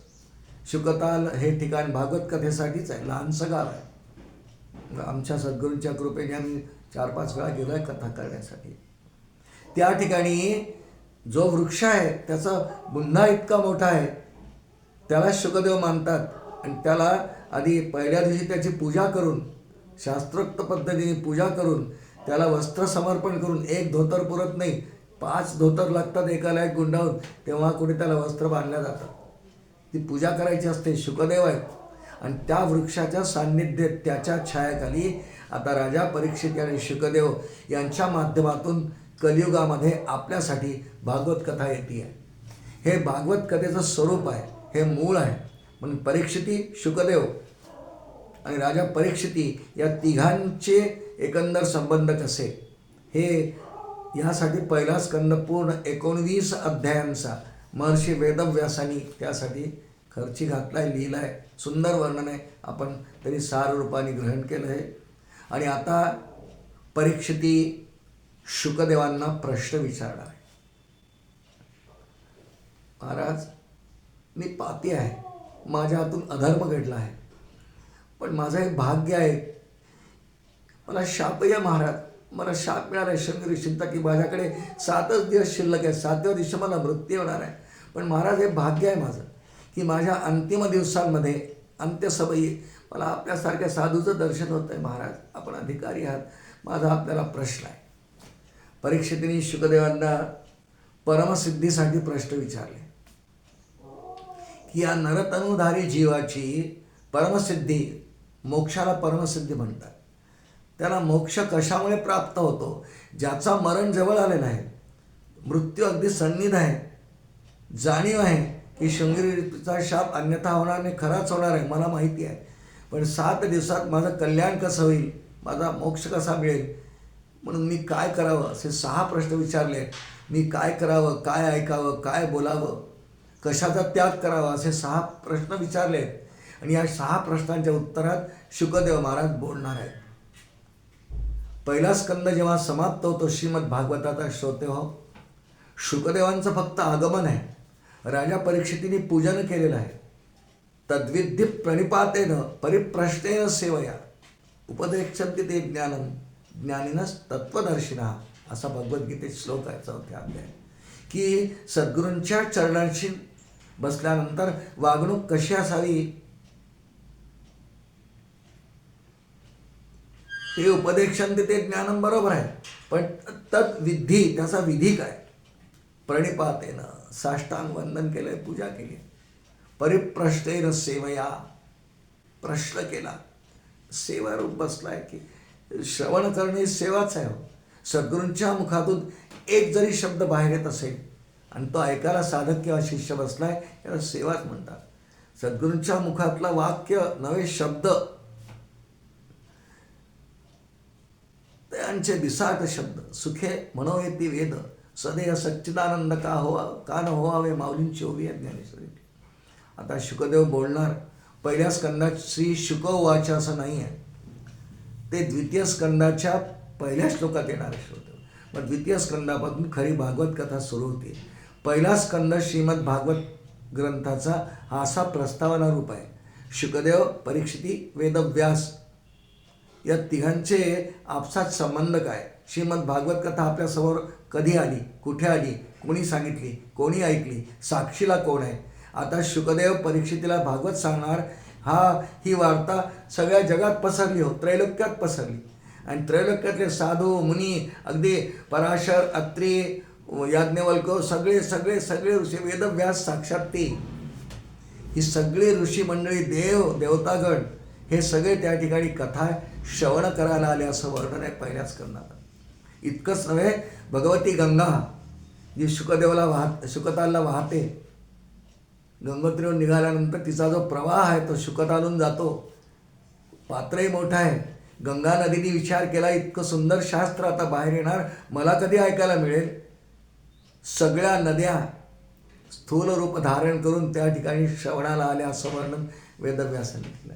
शुकताल हे ठिकाण भागवत कथेसाठीच आहे. लहानसं गाव आहे. आमच्या सद्गुरूंच्या कृपेने आम्ही 4-5 वेळा गेलो आहे कथा करण्यासाठी. त्या ठिकाणी जो वृक्ष आहे त्याचा बुंधा इतका मोठा आहे, त्याला शुकदेव मानतात. आणि त्याला आधी पहिल्या दिवशी त्याची पूजा करून, शास्त्रोक्त पद्धतीने पूजा करून, त्याला वस्त्र समर्पण करून, एक धोतर पुरत नाही, 5 धोतर लागतात एकाला एक गुंडावून, तेव्हा कुठे त्याला वस्त्र बांधल्या जातात. ती पूजा करायची असते. शुकदेव आहेत. आणि त्या वृक्षाच्या सान्निध्यात त्याच्या छायाखाली आता राजा परीक्षित आणि शुकदेव यांच्या माध्यमातून कलियुगामध्ये आपल्यासाठी भागवत कथा येते आहे. हे भागवत कथेचं स्वरूप आहे, हे मूळ आहे. म्हणून परीक्षिती, शुकदेव आणि राजा परीक्षिती या तिघांचे एकंदर संबंध कसे, हे यासाठी पहिला स्कंद पूर्ण 19 अध्यायांचा महर्षी वेदव्यासांनी त्यासाठी खर्ची घातलाय, लिहिलाय. सुंदर वर्णन आहे. आपण तरी सार रूपाने ग्रहण केलं आहे. आणि आता परीक्षिती शुकदेवांना प्रश्न विचारणार आहे. महाराज, मी पापी आहे, माझ्या हातून अधर्म घडला आहे, पण माझं एक भाग्य आहे. मला शाप या महाराज, मला शाप मिळाला शंकर ऋषींचा की माझ्याकडे 7च दिवस शिल्लक आहे, 7व्या दिवशी मला मृत्यू होणार आहे. पण महाराज, हे भाग्य आहे माझं की माझ्या अंतिम दिवसांमध्ये अंत्यसमयी मला आपल्यासारख्या साधूचं दर्शन होतं आहे. महाराज, आपण अधिकारी आहात, माझा आपल्याला प्रश्न आहे. परीक्षितीने शुकदेवांना परमसिद्धीसाठी प्रश्न विचारले की या नरतनुधारी जीवाची परमसिद्धी, मोक्षाला परमसिद्धी म्हणतात, त्याला मोक्ष कशामुळे प्राप्त होतो? ज्याचा मरण जवळ आलेला आहे, मृत्यू अगदी सन्निध आहे, जाणीव आहे की शृंगेरीचा शाप अन्यथा होणार नाही, खराच होणार आहे, मला माहिती आहे. पण 7 दिवसात माझं कल्याण कसं होईल, माझा मोक्ष कसा मिळेल, म्हणून मी काय करावं, असे 6 प्रश्न विचारले. मी काय करावं, काय ऐकावं, काय बोलावं, कशाचा त्याग करावा, असे 6 प्रश्न विचारले. आणि या 6 प्रश्नांच्या उत्तरात शुकदेव महाराज बोलणार आहेत. पहिला स्कंद जेव्हा समाप्त होतो श्रीमद भागवताचा श्रोते हो, शुकदेवांचं फक्त आगमन आहे. राजा परीक्षितीने पूजन केलेलं आहे. तद्विद्धी प्रणिपातेन परिप्रश्नेन सेवया उपदेक्षन्ति ते ज्ञानम ज्ञानिनस तत्वदर्शिना, असा भगवद्गीतेत श्लोक आहे 4थ्या अध्याय. की सद्गुरूंच्या चरणांशी बसल्यानंतर वागणूक कशी असावी ते उपदेक्षन्ति ते ज्ञानम बरोबर आहे, पण तद्विधी, त्याचा विधी काय? प्रणिपातेनं साष्टांग वंदन केलंय, पूजा केली. परिप्रश्नेन सेवया, प्रश्न केला, सेवा रूप बसलाय की श्रवण करणे सेवाच आहे. सद्गुरूंच्या मुखातून एक जरी शब्द बाहेर येत असेल आणि तो ऐकायला साधक किंवा शिष्य बसलाय, याला सेवाच म्हणतात. सद्गुरूंच्या मुखातला वाक्य नवे शब्द, त्यांचे बिसाट शब्द, सुखे मनोयती वेद, सदैव सच्चिदानंद का न होवावे, माऊलींची ओवी आहे ज्ञानेश्वरी. आता शुकदेव बोलणार. पहिल्या स्कंदात श्री शुक उवाच असं नाही आहे, ते द्वितीय स्कंदाच्या पहिल्या श्लोकात येणारे श्रोते. मग द्वितीय स्कंदापासून खरी भागवत कथा सुरू होते. पहिला स्कंद श्रीमद भागवत ग्रंथाचा हा असा प्रस्तावना रूप आहे. शुकदेव, परीक्षिती, वेदव्यास या तिघांचे आपसात संबंध काय? श्रीमद भागवत कथा आपल्यासमोर कधी आली, कुठे आली, कोणी सांगितली, कोणी ऐकली, साक्षीला कोण आहे? आता शुकदेव परीक्षितीला भागवत सांगणार. ही वार्ता सगळ्या जगात पसरली हो, त्रैलोक्यात पसरली. आणि त्रैलोक्यातले साधू मुनी, अगदी पराशर, अत्री, याज्ञवल्क, सगळे सगळे सगळे ऋषी, वेदव्यास साक्षात ते, ही सगळी ऋषी मंडळी, देवतागण, हे सगळे त्या ठिकाणी कथा श्रवण करायला आले, असं वर्णन आहे पहिल्या स्कंदात. इतकंच नव्हे, भगवती गंगा जी शुकतालला वाहते, गंगोत्रीवर निघाल्यानंतर तिचा जो प्रवाह आहे तो शुकतालून जातो, पात्रही मोठा आहे. गंगा नदीने विचार केला, इतकं सुंदर शास्त्र आता बाहेर येणार, मला कधी ऐकायला मिळेल? सगळ्या नद्या स्थूल रूप धारण करून त्या ठिकाणी श्रवणाला आल्या, असं वर्णन वेदव्यासाने केलं.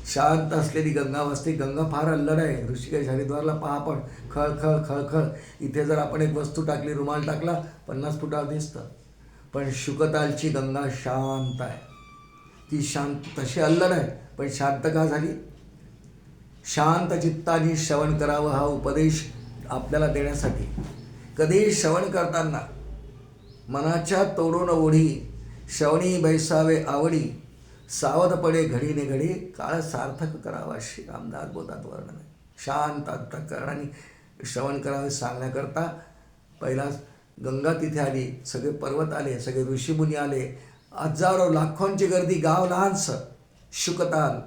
शांत असलेली गंगा वस्ती, गंगा फार अल्लड आहे. ऋषिकेश हरिद्वारला पहा, पण खळखळ खळखळ. इथे जर आपण एक वस्तू टाकली, रुमाल टाकला, 50 फुटावर दिसतं. पण शुकतालची गंगा शांत आहे. ती शांत, तशी अल्लड आहे, पण शांत का झाली? शांत चित्ताने श्रवण करावं हा उपदेश आपल्याला देण्यासाठी. कधीही श्रवण करताना मनाच्या तोडून ओढी, श्रवणी बैसावे आवडी, सावधपणे घडीने घडी काळ सार्थक करावा, श्री रामदास बोधात वर्णन आहे. शांत अंतःकरणाने श्रवण करावे सांगण्याकरता पहिला गंगा तिथे आली, सगळे पर्वत आले, सगळे ऋषीमुनी आले, हजारो लाखोंची गर्दी, गाव लहानसं, शुकताल.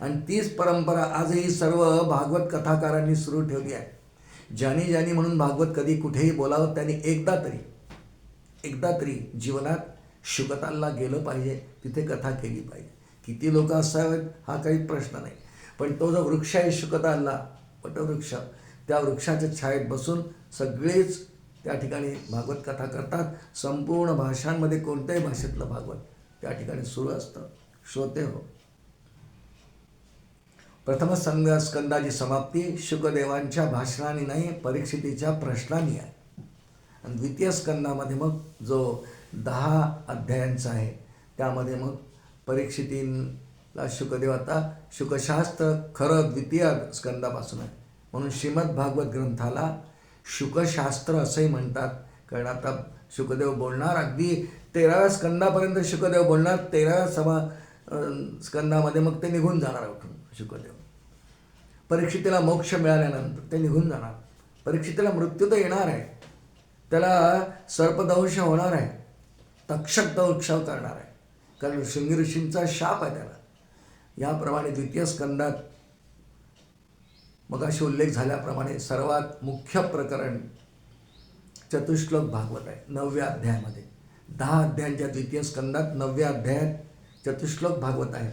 आणि तीच परंपरा आजही सर्व भागवत कथाकारांनी सुरू ठेवली आहे. ज्यानी म्हणून भागवत कधी कुठेही बोलावं, त्यांनी एकदा तरी जीवनात शुकतालला गेलं पाहिजे, तिथे कथा केली पाहिजे. किती लोक असावेत हा काही प्रश्न नाही, पण तो जो वृक्ष आहे शुकतालला, वटवृक्ष, त्या वृक्षाच्या छायेत बसून सगळेच त्या ठिकाणी भागवत कथा करतात. संपूर्ण भाषांमध्ये कोणत्याही भाषेतलं भागवत त्या ठिकाणी सुरू असतं. श्रोते हो, प्रथम स्कंदाची समाप्ती शुकदेवांच्या भाषणाने नाही, परीक्षितीच्या प्रश्नांनी आहे. आणि द्वितीय स्कंदामध्ये मग जो 10 अध्यायांचा आहे त्यामध्ये मग परीक्षितीला शुकदेव, आता शुकशास्त्र खरं द्वितीय स्कंदापासून आहे, म्हणून श्रीमद भागवत ग्रंथाला शुकशास्त्र असंही म्हणतात. कारण आता शुकदेव बोलणार, अगदी 13व्या स्कंदापर्यंत शुकदेव बोलणार. 13व्या स्कंदामध्ये मग ते निघून जाणार उठून शुकदेव. परीक्षितीला मोक्ष मिळाल्यानंतर ते निघून जाणार. परीक्षितीला मृत्यू तर येणार आहे, त्याला सर्पदंश होणार आहे, तक्षक दंश करणार आहे, कारण शृंगी ऋषींचा शाप आहे त्याला. याप्रमाणे द्वितीय स्कंदात मगाशी उल्लेख झाल्याप्रमाणे सर्वात मुख्य प्रकरण चतुश्लोक भागवत आहे 9व्या अध्यायामध्ये. 10 अध्यायांच्या द्वितीय स्कंदात 9व्या अध्यायात चतुश्लोक भागवत आहे.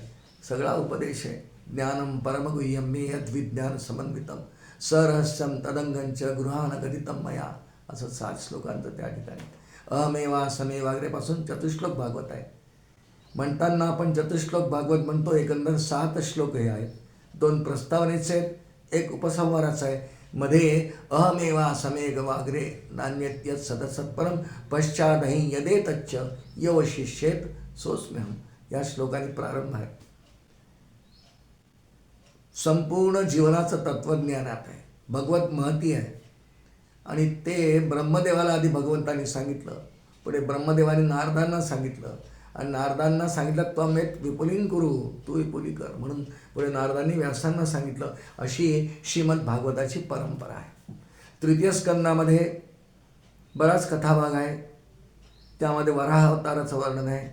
सगळा उपदेश आहे. ज्ञानम परमगुह्यम मे यद्विज्ञान समन्वितम सरहस्यम तदंगंच गृहान गदितम मया, असं 7 श्लोकांचं त्या ठिकाणी. अहमेवा समेवाग्रेपासून चतुश्लोक भागवत आहे. म्हणताना आपण चतुश्लोक भागवत म्हणतो. एकंदर 7 श्लोक हे आहेत. 2 प्रस्तावनेचे आहेत, एक उपसंहाराचा आहे. मध्ये अहमेवा समेग वाग्रे नान्यत्यत सदसत्परम पश्चादहि यदेतच्च यवशिष्येत सोस्म्यहम, या श्लोकाने प्रारंभ आहे. संपूर्ण जीवनाचं तत्त्वज्ञानात आहे, भगवत महती आहे. आणि ते ब्रह्मदेवाला आधी भगवंतांनी सांगितलं, पुढे ब्रह्मदेवाने नारदांना सांगितलं, आणि नारदांना सांगितलं त्वमेत विपुलीन कुरु, तू विपुली कर, म्हणून पुढे नारदांनी व्यासांना सांगितलं. अशी श्रीमद भागवताची परंपरा आहे. तृतीय स्कंदामध्ये बराच कथाभाग आहे. त्यामध्ये वराह अवताराचं वर्णन आहे.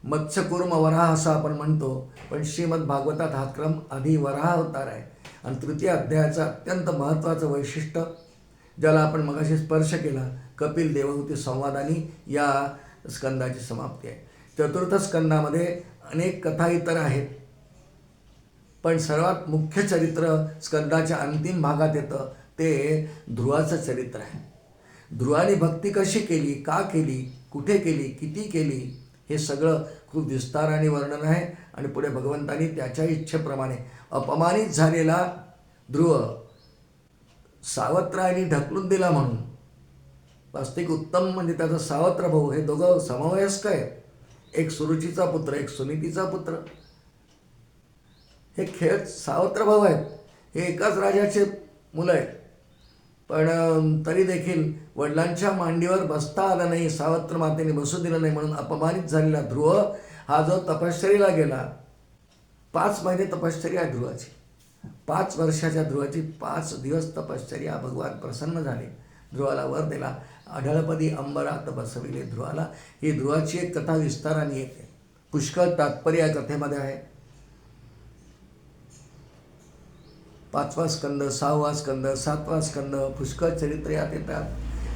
मत्स्यकूर्म वराह असं आपण म्हणतो, पण श्रीमद भागवतात हा क्रम आधी वराह अवतार आहे. आणि तृतीय अध्यायाचं अत्यंत महत्त्वाचं वैशिष्ट्य, ज्याला आपण मगाशी स्पर्श केला, कपिल देवहूती संवादानी या स्कंदाची समाप्ती आहे. चतुर्थ स्कंदामध्ये अनेक कथा इतर आहेत, पण सर्वात मुख्य चरित्र स्कंदाच्या अंतिम भागात येतं ते ध्रुवाचं चरित्र आहे. ध्रुवाने भक्ती कशी केली, का केली, कुठे केली, किती केली, हे सगळं खूप विस्ताराने वर्णन आहे. आणि पुढे भगवंतांनी त्याच्या इच्छेप्रमाणे अपमानित झालेला ध्रुव सावत्राने ढकलून दिला, म्हणून वास्तविक उत्तम म्हणजे त्याचा सावत्र भाऊ, हे दोघं समवयस्क आहेत. एक सुरुचीचा पुत्र, एक सुनीतीचा पुत्र, हे खेळ सावत्र भाऊ आहेत. हे एकाच राजाचे मुलं आहेत, पण तरी देखील वडिलांच्या मांडीवर बसता आलं नाही, सावत्र मातेने बसू दिलं नाही, म्हणून अपमानित झालेला ध्रुव हा जो तपश्चर्येला गेला. 5 महिने तपश्चर्या आहे ध्रुवाची. 5 वर्षाच्या ध्रुवाची 5 दिवस तपश्चर्या. भगवान प्रसन्न झाले, ध्रुवाला वर दिला. आढळपदी अंबरात बसविले ध्रुवाला. ही ध्रुवाची एक कथा विस्ताराने येते. पुष्कळ तात्पर्य या कथेमध्ये आहे. 5वा स्कंद, 6वा स्कंद, 7वा स्कंद, पुष्कळ चरित्र यात येतात.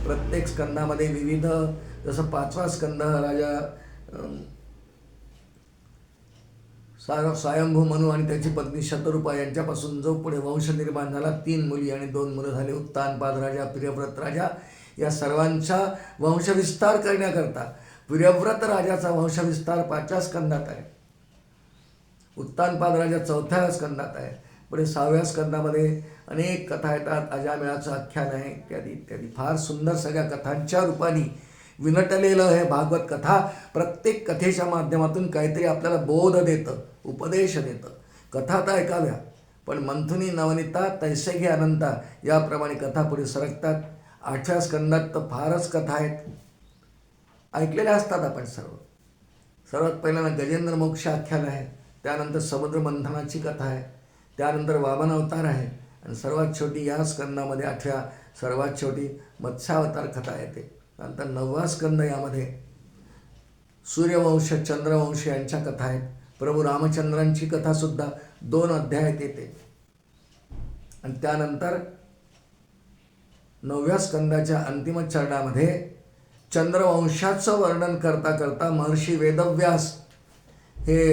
प्रत्येक स्कंदामध्ये विविध, जसं 5वा स्कंद राजा स्वयंभू मनू आणि त्याची पत्नी शतरूपा यांच्यापासून जो पुढे वंश निर्माण झाला, 3 मुली आणि 2 मुलं झाले. उत्तानपाद राजा, प्रियव्रत राजा, या सर्वांचा वंशविस्तार करण्याकरता प्रियव्रत राजाचा वंशविस्तार 5व्या स्कंदात आहे. उत्तानपाद राजा 4थ्या स्कंदात आहे. पुढे 6व्या स्कंदामध्ये अनेक कथा येतात. अजामिळाचं आख्यान आहे, इत्यादी इत्यादी. फार सुंदर सगळ्या कथांच्या रूपाने विनटलेलं हे भागवत कथा प्रत्येक कथेच्या माध्यमातून काहीतरी आपल्याला बोध देतं, उपदेश देतं. कथा तर ऐकाव्या, पण मंथुनी नवनीता तैसे घे अनंता, याप्रमाणे कथा पुढे सरकतात. 8व्या स्कंदात तर फारच कथा आहेत, ऐकलेल्या असतात आपण सर्व. सर्वात पहिल्यांदा गजेंद्र मोक्ष आख्यान आहे, त्यानंतर समुद्र मंथनाची कथा आहे, त्यानंतर वामन अवतार आहे, आणि सर्वात शेवटी या स्कंदामध्ये 8व्या सर्वात शेवटी मत्स्यावतार कथा येते. नंतर 9वा स्कंद, यामध्ये सूर्यवंश, चंद्रवंश यांच्या कथा आहेत. प्रभू रामचंद्रांची कथासुद्धा 2 अध्यायात येते. आणि त्यानंतर 9व्या स्कंदाच्या अंतिम चरणामध्ये चंद्रवंशाचं वर्णन करता करता महर्षी वेदव्यास हे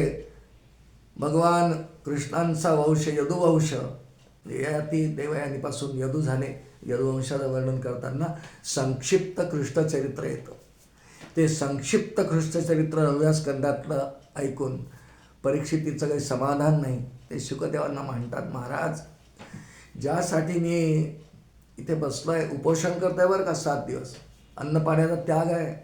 भगवान कृष्णांचा वंश, यदुवंश, ययाती देवयानीपासून यदू झाले. यदुवंशाचं वर्णन करताना संक्षिप्त कृष्णचरित्र येतं. ते संक्षिप्त कृष्णचरित्र 9व्या स्कंदातलं ऐकून परीक्षितीचं काही समाधान नाही. ते शुकदेवांना म्हणतात, महाराज, ज्यासाठी मी इथे बसलोय, उपोषण करतोय बरं का, 7 दिवस, अन्न पाण्याचा त्याग आहे,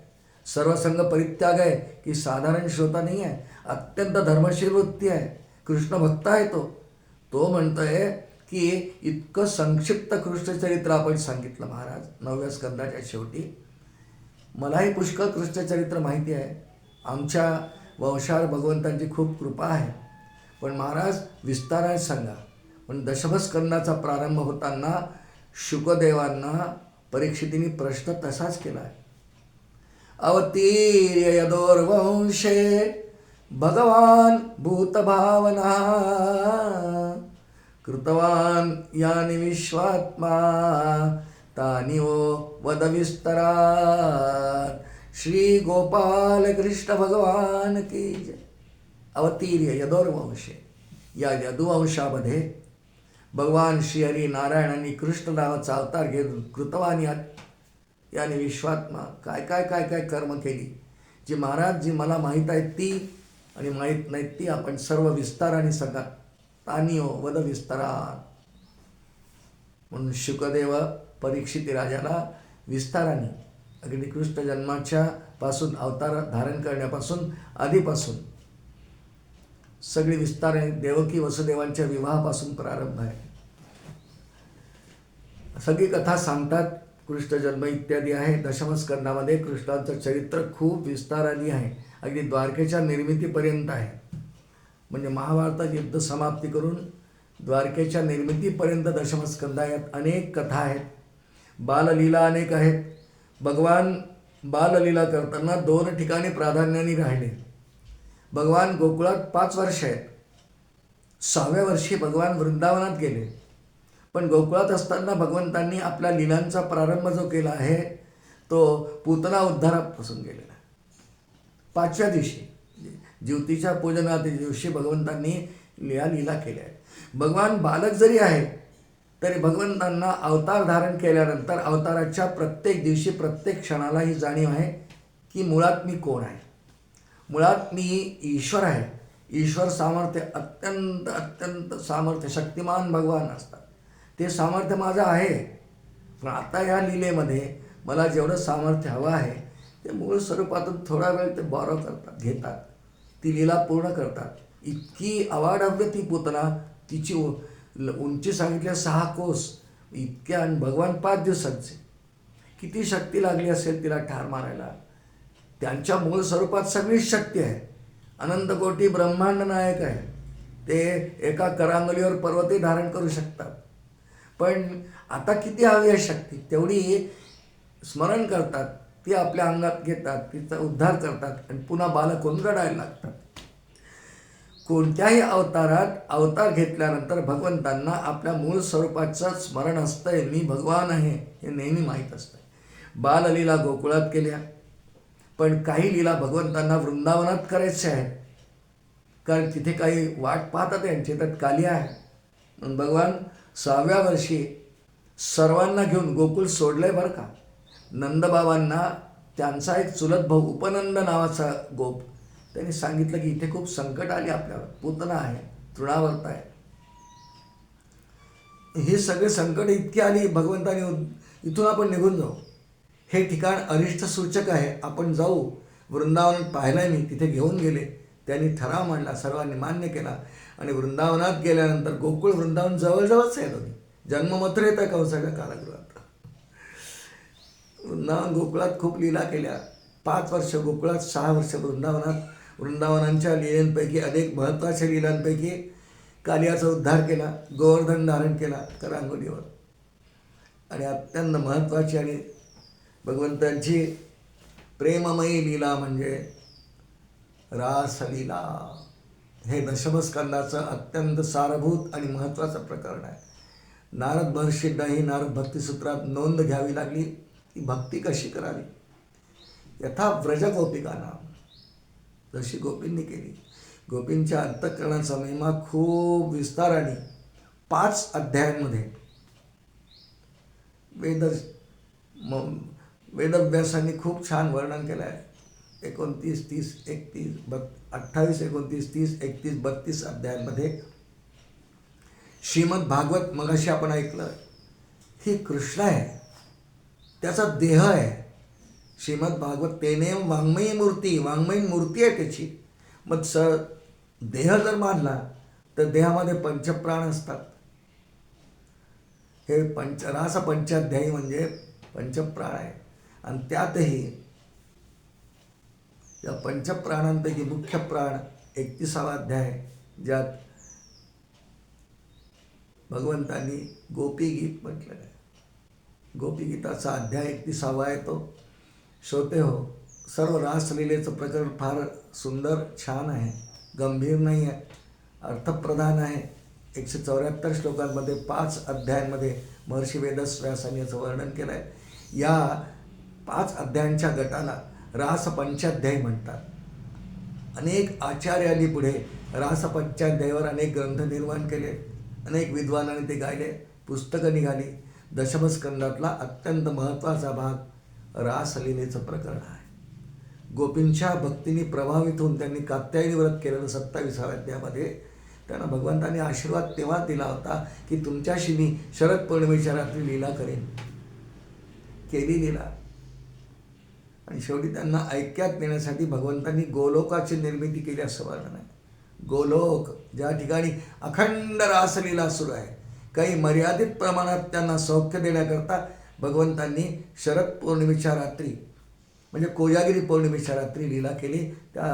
सर्वसंग परित्याग आहे, की साधारण श्रोता नाही आहे, अत्यंत धर्मशील वृत्ती आहे, कृष्ण भक्त आहे. तो म्हणतोय की इतकं संक्षिप्त कृष्णचरित्र आपण सांगितलं महाराज 9व्या स्कंदाच्या शेवटी. मलाही पुष्कळ कृष्णचरित्र माहिती आहे, आमच्या वंशावर भगवंतांची खूप कृपा आहे, पण महाराज विस्ताराने सांगा. पण दशमस्कंदाचा प्रारंभ होताना शुकदेवांना परीक्षितीने प्रश्न तसाच केला आहे. अवतीर्य यदोर्वंशे भगवान भूतभावना कृतवान यानि विश्वात्मा तानि वो वद विस्तरात. श्री गोपाल कृष्ण भगवान की जय. अवतीर्य यदोर्वंशे, या यदुवंशामध्ये भगवान श्री हरी नारायणांनी कृष्ण नावाचा अवतार घेऊन कृतवान याने विश्वात्मा काय काय काय काय कर्म केली, जी महाराज जी मला माहीत आहे ती आणि माहीत नाही ती आपण सर्व विस्ताराने सांगा. तानियो वद विस्तारात. म्हणून शुकदेव परीक्षिती राजाला विस्ताराने अगदी कृष्ण जन्माच्या पासून अवतार धारण करण्यापासून आधीपासून सगळी विस्ताराने देवकी वसुदेवांच्या विवाहापासून प्रारंभ आहे. सगळी कथा सांगतात, कृष्ण जन्म इत्यादी आहे. दशमस्कंदामध्ये कृष्णाचं चरित्र खूप विस्ताराने आहे, अगदी द्वारकेच्या निर्मितीपर्यंत आहे. म्हणजे महाभारतात युद्ध समाप्ती करून द्वारकेच्या निर्मितीपर्यंत दशमस्कंदात अनेक कथा आहेत. बाललीला अनेक आहेत. भगवान बाललीला करताना 2 ठिकाणी प्राधान्याने राहिले. भगवान गोकुळात 5 वर्ष आहेत. 6व्या वर्षी भगवान वृंदावनात गेले. पण गोकुळात असताना भगवंतांनी आपल्या लीलांचा प्रारंभ जो केला आहे तो पूतना उद्धारापासून केलेला. 5व्या दिवशी ज्योतीच्या पूजनाच्या दिवशी भगवंतांनी लीला केल्या आहेत. भगवान बालक जरी आहे तरी भगवंतांना अवतार धारण केल्यानंतर अवताराच्या प्रत्येक दिवशी प्रत्येक क्षणाला ही जाणीव आहे की मुळात मी कोण आहे. मुळात मी ईश्वर आहे. ईश्वर सामर्थ्य अत्यंत अत्यंत सामर्थ्य शक्तिमान भगवान असतात. ते सामर्थ्य माझं आहे, पण आता ह्या लीलेमध्ये मला जेवढं सामर्थ्य हवं आहे ते मूळ स्वरूपातून थोडा वेळ ते बॉरो करतात, घेतात, ती लीला पूर्ण करतात. इतकी अवाढव्य ती पूतना, तिची उंची सांगितल्या 6 कोस इतक्या, आणि भगवान 5 दिवसांचे. किती शक्ती लागली असेल तिला ठार मारायला. त्यांच्या मूळ स्वरूपात सगळीच शक्ती आहे. अनंत कोटी ब्रह्मांड नायक आहे. ते एका करांगलीवर पर्वतही धारण करू शकतात. पण आता किती हवी आहे शक्ती तेवढी स्मरण करतात, ती आपल्या अंगात घेतात, तिचा उद्धार करतात आणि पुन्हा बालक रडायला लागतात. कोणत्याही अवतारात अवतार घेतल्यानंतर भगवंतांना आपल्या मूळ स्वरूपाचं स्मरण असतंय. मी भगवान आहे हे नेहमी माहीत असतंय. बाललीला गोकुळात केल्या, पण काही लीला भगवंतांना वृंदावनात करायचे आहेत, कारण तिथे काही वाट पाहतात यांची, त्यात कालिया आहे. म्हणून भगवान 6व्या वर्षी सर्वांना घेऊन गोकुळ सोडलंय बरं का. नंदबाबांना त्यांचा एक चुलत भाऊ उपनंद नावाचा गोप, त्यांनी सांगितलं की इथे खूप संकट आली आपल्यावर, पूतना आहे, तृणावर्त आहे. हे सगळे संकट इतकी आली, भगवंताने इथून आपण निघून जाऊ, हे ठिकाण अरिष्ट सूचक आहे, आपण जाऊ. वृंदावन पाहिलंय मी, तिथे घेऊन गेले. त्यांनी ठराव मांडला, सर्वांनी मान्य केला आणि वृंदावनात गेल्यानंतर गोकुळ वृंदावन जवळजवळच आहे. दोन्ही जन्म मथुरेत आहे कंसाच्या कारागृहात. वृंदावन गोकुळात खूप लीला केल्या. 5 वर्ष गोकुळात, 6 वर्ष वृंदावनात. वृंदावनांच्या लीलांपैकी अनेक महत्त्वाच्या लीलांपैकी कालियाचा उद्धार केला, गोवर्धन धारण केला करांगोलीवर. आणि अत्यंत महत्त्वाची आणि भगवंतांची प्रेममयी लीला म्हणजे रासलीला. हे दशमस्कंदाचं अत्यंत सारभूत आणि महत्त्वाचं प्रकरण आहे. नारद महर्षींनाही नारद भक्तिसूत्रात नोंद घ्यावी लागली की भक्ती कशी करावी. यथा व्रजगोपिकांना, जशी गोपींनी केली. गोपींच्या अंतःकरणाचा महिमा खूप विस्ताराने 5 अध्यायांमध्ये वेदव्यासांनी खूप छान वर्णन केलं आहे. 29, 30, 31, 28, 29, 30, 31, 32 अध्यायांमध्ये श्रीमद भागवत मगाशी आपण ऐकलं, ही कृष्ण आहे, त्याचा देह आहे. श्रीमद भागवत तेने वाङ्मयी मूर्ती, वाङ्मयी मूर्ती आहे त्याची. मग देह जर मानला तर देहामध्ये पंचप्राण असतात. हे रास पंचाध्यायी म्हणजे पंचप्राण आहे. आणि त्यातही या पंचप्राणांपैकी मुख्य प्राण 31वा अध्याय, ज्यात भगवंतांनी गोपीगीत म्हटलेलं आहे. गोपीगीताचा अध्याय 31वा आहे तो. श्रोते हो, सर्व रासलीलेचं प्रकरण फार सुंदर छान आहे, गंभीर नाही आहे, अर्थप्रधान आहे. 174 श्लोकांमध्ये 5 अध्यायांमध्ये महर्षी वेदव्यासांनी याचं वर्णन केलं आहे. या 5 अध्यायांच्या गटाला रास पंचाध्यायी म्हणतात. अनेक आचार्यांनी पुढे रास पंचाध्यायावर अनेक ग्रंथ निर्माण केले, अनेक विद्वानांनी ते गायले, पुस्तकं निघाली. दशमस्कंदातला अत्यंत महत्त्वाचा भाग रासलीलेचं प्रकरण आहे. गोपींच्या भक्तीने प्रभावित होऊन त्यांनी कात्यायनी व्रत केलेलं 27व्या अध्यायामध्ये त्यांना भगवंतांनी आशीर्वाद तेव्हा दिला होता की तुमच्याशी मी शरद पौर्णिमेच्या रात्री लीला करेन. केली लीला. आणि शेवटी त्यांना ऐक्यात नेण्यासाठी भगवंतांनी गोलोकाची निर्मिती केली असं वर्णन आहे. गोलोक, ज्या ठिकाणी अखंड रासलीला सुरू आहे, काही मर्यादित प्रमाणात त्यांना सौख्य देण्याकरता भगवंतांनी शरद पौर्णिमेच्या रात्री म्हणजे कोजागिरी पौर्णिमेच्या रात्री लीला केली. त्या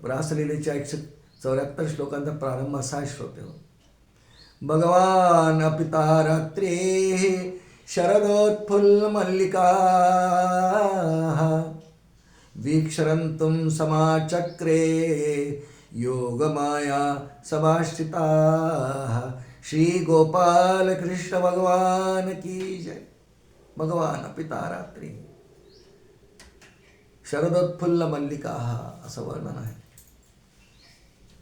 रासलीलेच्या 174 श्लोकांचा प्रारंभ असा श्रोते हो. भगवान पिता रात्री शरदोत्फुल्ल मल्लिका वीक्षरंतुम समाचक्रे योगमाया समाश्रिता. श्री गोपाल कृष्ण भगवान की जय. भगवान पिता रात्री शरदोत्फुल्ल मल्लिका असं वर्णन आहे.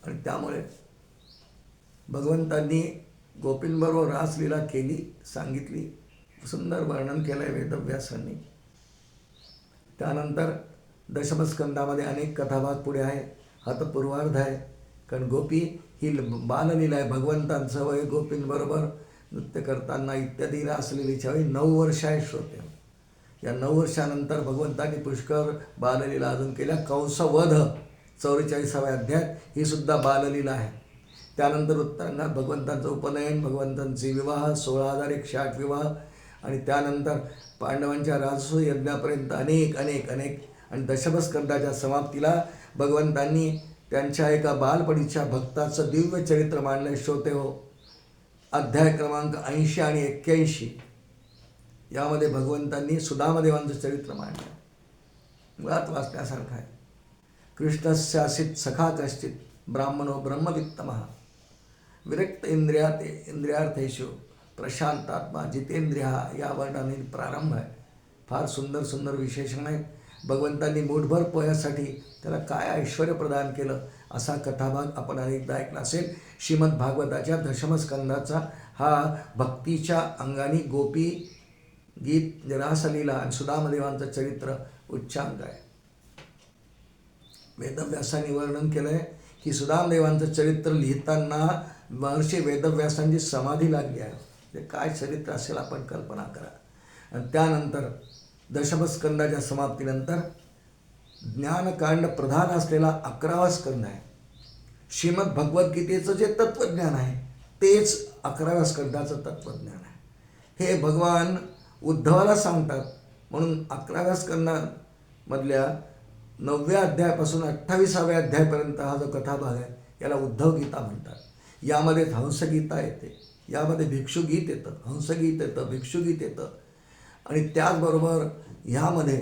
आणि त्यामुळे भगवंतांनी गोपींबरोबर रासलीला केली, सांगितली, सुंदर वर्णन केलं आहे वेदव्यासांनी. त्यानंतर दशमस्कंदामध्ये अनेक कथाभाग पुढे आहे. हा तर पूर्वार्ध आहे, कारण गोपी ही बाललीला आहे. भगवंतांचं वय गोपींबरोबर नृत्य करताना इत्यादी रासलीलेच्या वेळी 9 वर्ष आहे श्रोते. या 9 वर्षानंतर भगवंतांनी पुष्कर बाललीला अजून केल्या. कंसवध 44व्या अध्यायात ही सुद्धा बाललीला आहे. त्यानंतर उत्तरांगात भगवंतांचं उपनयन, भगवंतांचे विवाह, 16,108 विवाह, आणि त्यानंतर पांडवांच्या राजसूय यज्ञापर्यंत अनेक अनेक अनेक. आणि दशमस्कंदाच्या समाप्तीला भगवंतांनी त्यांच्या एका बालपणीच्या भक्ताचं दिव्य चरित्र मांडलं श्रोते हो. अध्याय क्रमांक 80 आणि 81 यामध्ये भगवंतांनी सुदामदेवांचं चरित्र मांडलं. मुळात वाचण्यासारखं आहे. कृष्णस्यासित सखा कश्चित ब्राह्मणो ब्रह्मवित्तमः विरक्त इंद्रियार्थेषु प्रशांतात्मा जितेंद्रिय या वर्णाने प्रारंभ आहे. फार सुंदर सुंदर विशेषण आहेत. भगवंतांनी मूठभर पोह्यासाठी त्याला काय ऐश्वर प्रदान केलं असा कथाभाग आपण अनेकदा ऐकला असेल. श्रीमद भागवताच्या दशमस्कंदाचा हा भक्तीच्या अंगाने गोपी गीत, रासलीला आणि सुदामदेवांचं चरित्र उच्चांक आहे. वेदव्यासांनी वर्णन केलं आहे की सुदामदेवांचं चरित्र लिहिताना महर्षी वेदव्यासांची समाधी लागली आहे. ते काय चरित्र असेल आपण कल्पना करा. आणि त्यानंतर दशमस्कंदाच्या समाप्तीनंतर ज्ञानकांड प्रधान असलेला 11वा स्कंद आहे. श्रीमद भगवद्गीतेचं जे तत्त्वज्ञान आहे तेच 11व्या स्कंदाचं तत्त्वज्ञान आहे. हे भगवान उद्धवाला सांगतात. म्हणून 11व्या स्कंदामधल्या 9व्या अध्यायापासून 28व्या अध्यायापर्यंत हा जो कथाभाग आहे याला उद्धव गीता म्हणतात. यामध्ये हंसगीता येते, यामध्ये भिक्षुगीत येतं, हंसगीत येतं, भिक्षुगीत येतं. आणि त्याचबरोबर ह्यामध्ये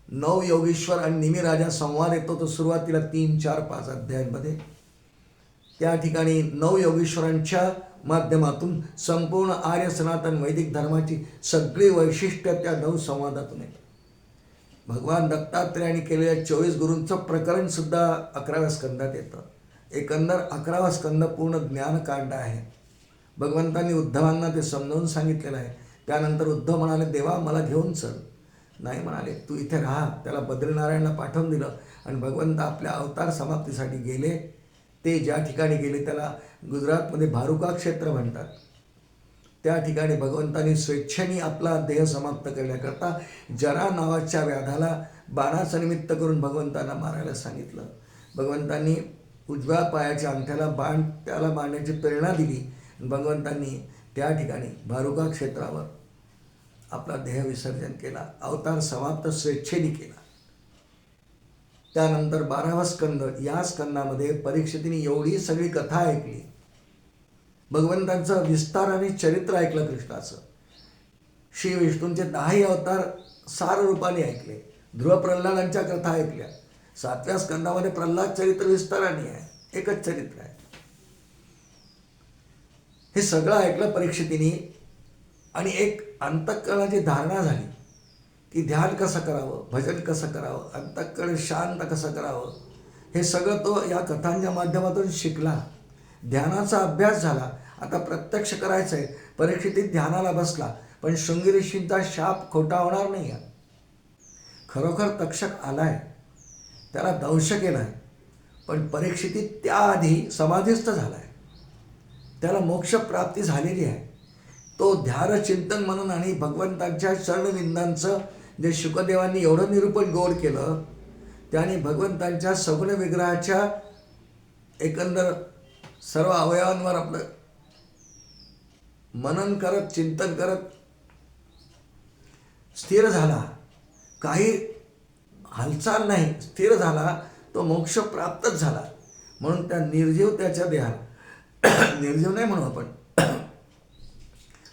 9 योगेश्वर आणि निमिराजा संवाद येतो. तो सुरुवातीला 3, 4, 5 अध्यायांमध्ये. त्या ठिकाणी 9 योगेश्वरांच्या माध्यमातून संपूर्ण आर्य सनातन वैदिक धर्माची सगळी वैशिष्ट्य त्या 9 संवादातून येतात. भगवान दत्तात्रेयांनी केलेल्या 24 गुरूंचं प्रकरणसुद्धा 11व्या स्कंदात येतं. एकंदर 11वा स्कंद पूर्ण ज्ञानकांड आहे. भगवंतांनी उद्धवांना ते समजावून सांगितलेलं आहे. त्यानंतर उद्धव म्हणाले, देवा मला घेऊन चल. नाही म्हणाले, तू इथे राहा. त्याला बद्रीनारायणला पाठवून दिलं आणि भगवंत आपल्या अवतार समाप्तीसाठी गेले. ते ज्या ठिकाणी गेले त्याला गुजरातमध्ये भारुका क्षेत्र म्हणतात. त्या ठिकाणी भगवंतांनी स्वेच्छेने आपला देह समाप्त करण्याकरता जरा नावाच्या व्याधाला बाणाचं निमित्त करून भगवंतांना मारायला सांगितलं. भगवंतांनी उजव्या पायाच्या अंगठ्याला बाण त्याला मारण्याची प्रेरणा दिली. भगवंतांनी त्या ठिकाणी भारुका क्षेत्रावर आपला देह विसर्जन केला. अवतार समाप्त स्वेच्छेने केला. त्यानंतर 12वा स्कंद, या स्कंदामध्ये परीक्षितीने एवढी सगळी कथा ऐकली. भगवंतांचं विस्ताराने चरित्र ऐकलं कृष्णाचं. श्री विष्णूंचे 10ही अवतार सार रूपाने ऐकले. ध्रुव प्रल्हादांच्या कथा ऐकल्या. 7व्या स्कंदामध्ये प्रल्हाद चरित्र विस्ताराने आहे. एकच चरित्र आहे. हे सगळं ऐकलं परीक्षितीने आणि एक अंतःकरणाची धारणा झाली की ध्यान कसं करावं, भजन कसं करावं, अंतःकरण शांत कसं करावं, हे सगळं तो या कथांच्या माध्यमातून शिकला. ध्यानाचा अभ्यास झाला. आता प्रत्यक्ष करायचं आहे. परीक्षितीत ध्यानाला बसला, पण शृंगी ऋषींचा शाप खोटा होणार नाही आहे. खरोखर तक्षक आलाय, त्याला दंश केलाय, पण परीक्षितीत त्याआधी समाधीस्थ झालाय. त्याला मोक्षप्राप्ती झालेली आहे. तो ध्यान चिंतन म्हणून आणि भगवंतांच्या चरणविंदांचं जे शुकदेवांनी एवढं निरूपण गोड केलं, त्याने भगवंतांच्या सगुण विग्रहाच्या एकंदर सर्व अवयवांवर आपलं मनन करत चिंतन करत स्थिर झाला. काही हालचाल नाही, स्थिर झाला. तो मोक्ष प्राप्तच झाला. म्हणून त्या निर्जीव त्याच्या देहाला, निर्जीव नाही म्हणू आपण,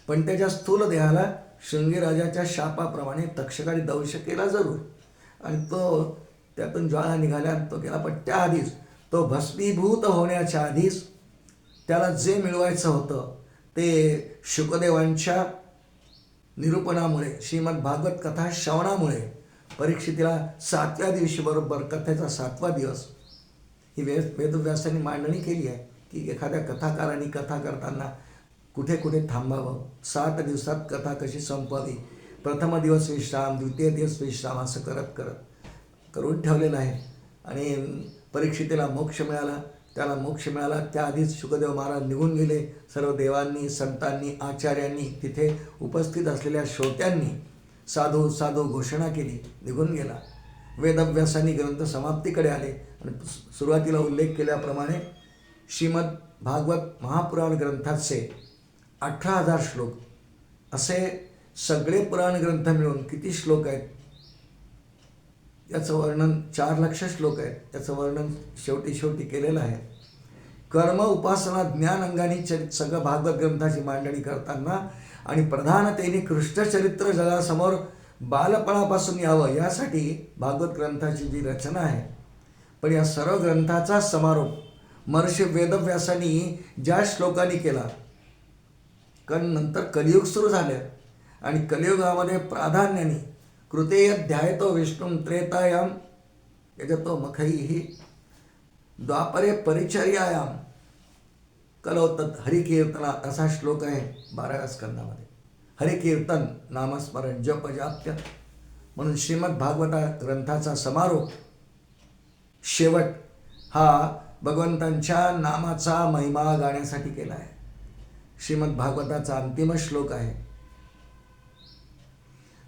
पण त्याच्या स्थूल देहाला शृंगीराजाच्या शापाप्रमाणे तक्षकाने दंश केला जरूर. आणि तो त्यातून ज्वाळा निघाल्या तो गेला. पण त्याआधीच तो भस्मीभूत होण्याच्या आधीच त्याला जे मिळवायचं होतं ते शुकदेवांच्या निरूपणामुळे, श्रीमद भागवत कथा श्रवणामुळे परीक्षितीला 7व्या दिवशी, बरोबर कथेचा 7वा दिवस, ही वेदव्यासांनी मांडणी केली आहे की एखाद्या कथाकाराने कथा करताना कुठे कुठे थांबावं, 7 दिवसात कथा कशी संपवावी, प्रथम दिवस विश्राम, द्वितीय दिवस विश्राम, असं करत करत करून ठेवलेलं आहे. आणि परीक्षितीला मोक्ष मिळाला. त्याला मोक्ष मिळाला त्याआधीच शुकदेव महाराज निघून गेले. सर्व देवांनी, संतांनी, आचार्यांनी, तिथे उपस्थित असलेल्या श्रोत्यांनी साधू साधू घोषणा केली, निघून गेला. वेदव्यासांनी ग्रंथ समाप्तीकडे आले आणि सुरुवातीला उल्लेख केल्याप्रमाणे श्रीमद भागवत महापुराण ग्रंथाचे 18,000 श्लोक, असे सगळे पुराण ग्रंथ मिळून किती श्लोक आहेत याचं वर्णन, 4 लक्ष श्लोक आहेत. त्याचं वर्णन शेवटी केलेलं आहे. कर्म, उपासना, ज्ञान अंगाने सगळं भागवत ग्रंथाची मांडणी करताना आणि प्रधानतेने कृष्णचरित्र जगासमोर बालपणापासून यावं यासाठी भागवत ग्रंथाची जी रचना आहे. पण या सर्व ग्रंथाचा समारोप महर्षी वेदव्यासांनी ज्या श्लोकांनी केला, कारण नंतर कलियुग सुरू झाले आणि कलियुगामध्ये प्राधान्याने कृते ध्यायतो विष्णू त्रेतायाम यजतो मखैः द्वापरे परिचर्यायाम कलौतत हरिकीर्तना, असा श्लोक आहे 12व्या स्कंदामध्ये. हरिकीर्तन, नामस्मरण, जप, जाप्य म्हणून श्रीमद भागवता ग्रंथाचा समारोप, शेवट हा भगवंतांच्या नामाचा महिमा गाण्यासाठी केला आहे. श्रीमद भागवताचा अंतिम श्लोक आहे,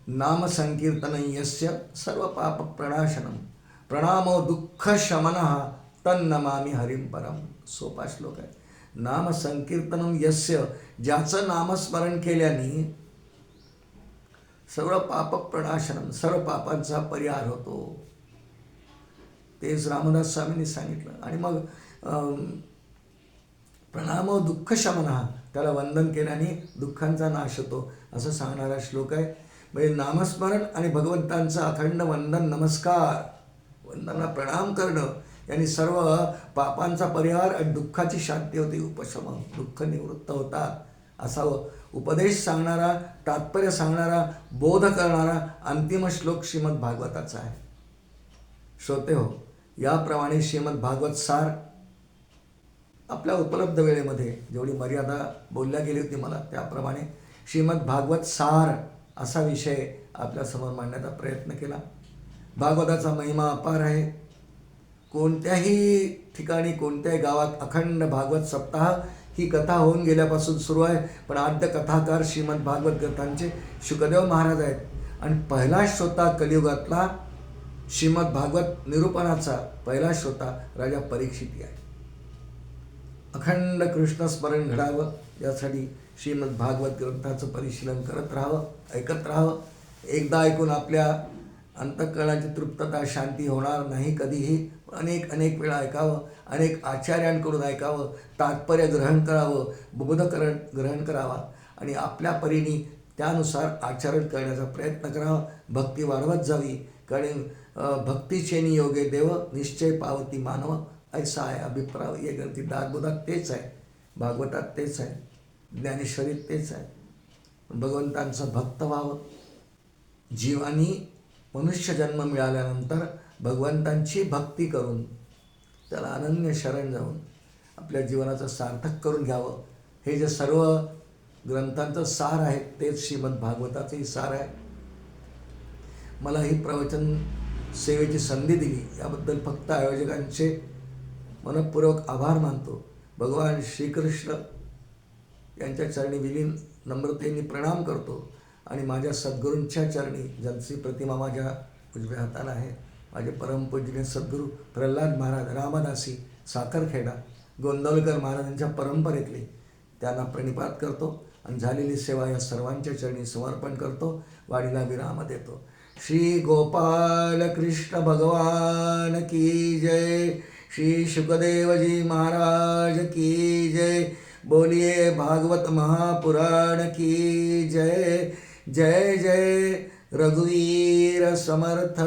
नाम संकीर्तन यस्य सर्व पाप प्रणाशनम प्रणामो दुःख शमनः तन्नमामि हरिं परम. सोपा श्लोक आहे. नाम संकीर्तनम यस्य, ज्याचं नामस्मरण केल्याने सर्व पाप प्रणाशनम, सर्व पापांचा परिहार होतो. तेच रामदास स्वामींनी सांगितलं. आणि मग प्रणामो दुःख शमनः, त्याला वंदन केल्याने दुःखांचा नाश होतो असं सांगणारा श्लोक आहे. म्हणजे नामस्मरण आणि भगवंतांचं अखंड वंदन, नमस्कार, वंदनाला प्रणाम करणं यांनी सर्व पापांचा परिहार आणि दुःखाची शांती होती, उपशम, दुःख निवृत्त होतात असा उपदेश सांगणारा, तात्पर्य सांगणारा, बोध करणारा अंतिम श्लोक श्रीमद भागवताचा आहे. श्रोते हो, याप्रमाणे श्रीमद भागवत सार आपल्या उपलब्ध वेळेमध्ये जेवढी मर्यादा बोलल्या गेली होती मला त्याप्रमाणे श्रीमद भागवत सार असा विषय आपल्यासमोर मांडण्याचा प्रयत्न केला. भागवताचा महिमा अपार आहे. कोणत्याही ठिकाणी कोणत्याही गावात अखंड भागवत सप्ताह ही कथा होऊन गेल्यापासून सुरू आहे. पण आद्य कथाकार श्रीमद भागवत ग्रंथांचे शुकदेव महाराज आहेत. आणि पहिला श्रोता कलियुगातला श्रीमद भागवत निरूपणाचा पहिला श्रोता राजा परीक्षित आहे. अखंड कृष्णस्मरण घडावं यासाठी श्रीमद भागवत ग्रंथाचं परिशीलन करत राहावं, ऐकत राहावं. एकदा ऐकून आपल्या अंतःकरणाची तृप्तता शांती होणार नाही कधीही. अनेक वेळा ऐकावं, अनेक आचार्यांकडून ऐकावं, तात्पर्य ग्रहण करावं, बोधकरण ग्रहण करावा आणि आपल्या परीने त्यानुसार आचरण करण्याचा प्रयत्न करावा. भक्ती वाढवत जावी. कारण भक्तीचे नियोगे देव निश्चय पावती मानव ऐसा आहे अभिप्राय. या ग्रंथी दासबोधात तेच आहे, भागवतात तेच आहे, ज्ञानेश्वरीत तेच आहे. भगवंतांचं भक्त व्हावं. जीवानी मनुष्य जन्म मिळाल्यानंतर भगवंतांची भक्ती करून त्याला अनन्य शरण जाऊन आपल्या जीवनाचं सार्थक करून घ्यावं. हे जे सर्व ग्रंथांचं सार आहे तेच श्रीमद भागवताचंही सार आहे. मला ही प्रवचन सेवेची संधी दिली याबद्दल फक्त आयोजकांचे मनपूर्वक आभार मानतो. भगवान श्रीकृष्ण यांच्या चरणी विलीन नम्रतेने प्रणाम करतो आणि माझ्या सद्गुरूंच्या चरणी ज्यांची प्रतिमा माझ्या उजव्या हाताला आहे, माझे परमपूजनीय सद्गुरू प्रल्हाद महाराज रामदासी साखरखेडा गोंदवलकर महाराजांच्या परंपरेतले, त्यांना प्रणिपात करतो आणि झालेली सेवा या सर्वांच्या चरणी समर्पण करतो. वाणीला विराम देतो. श्री गोपाल कृष्ण भगवान की जय. श्री शुकदेवजी महाराज की जय. बोलिए भागवत महापुराण की जय. जय जय रघुवीर समर्थ.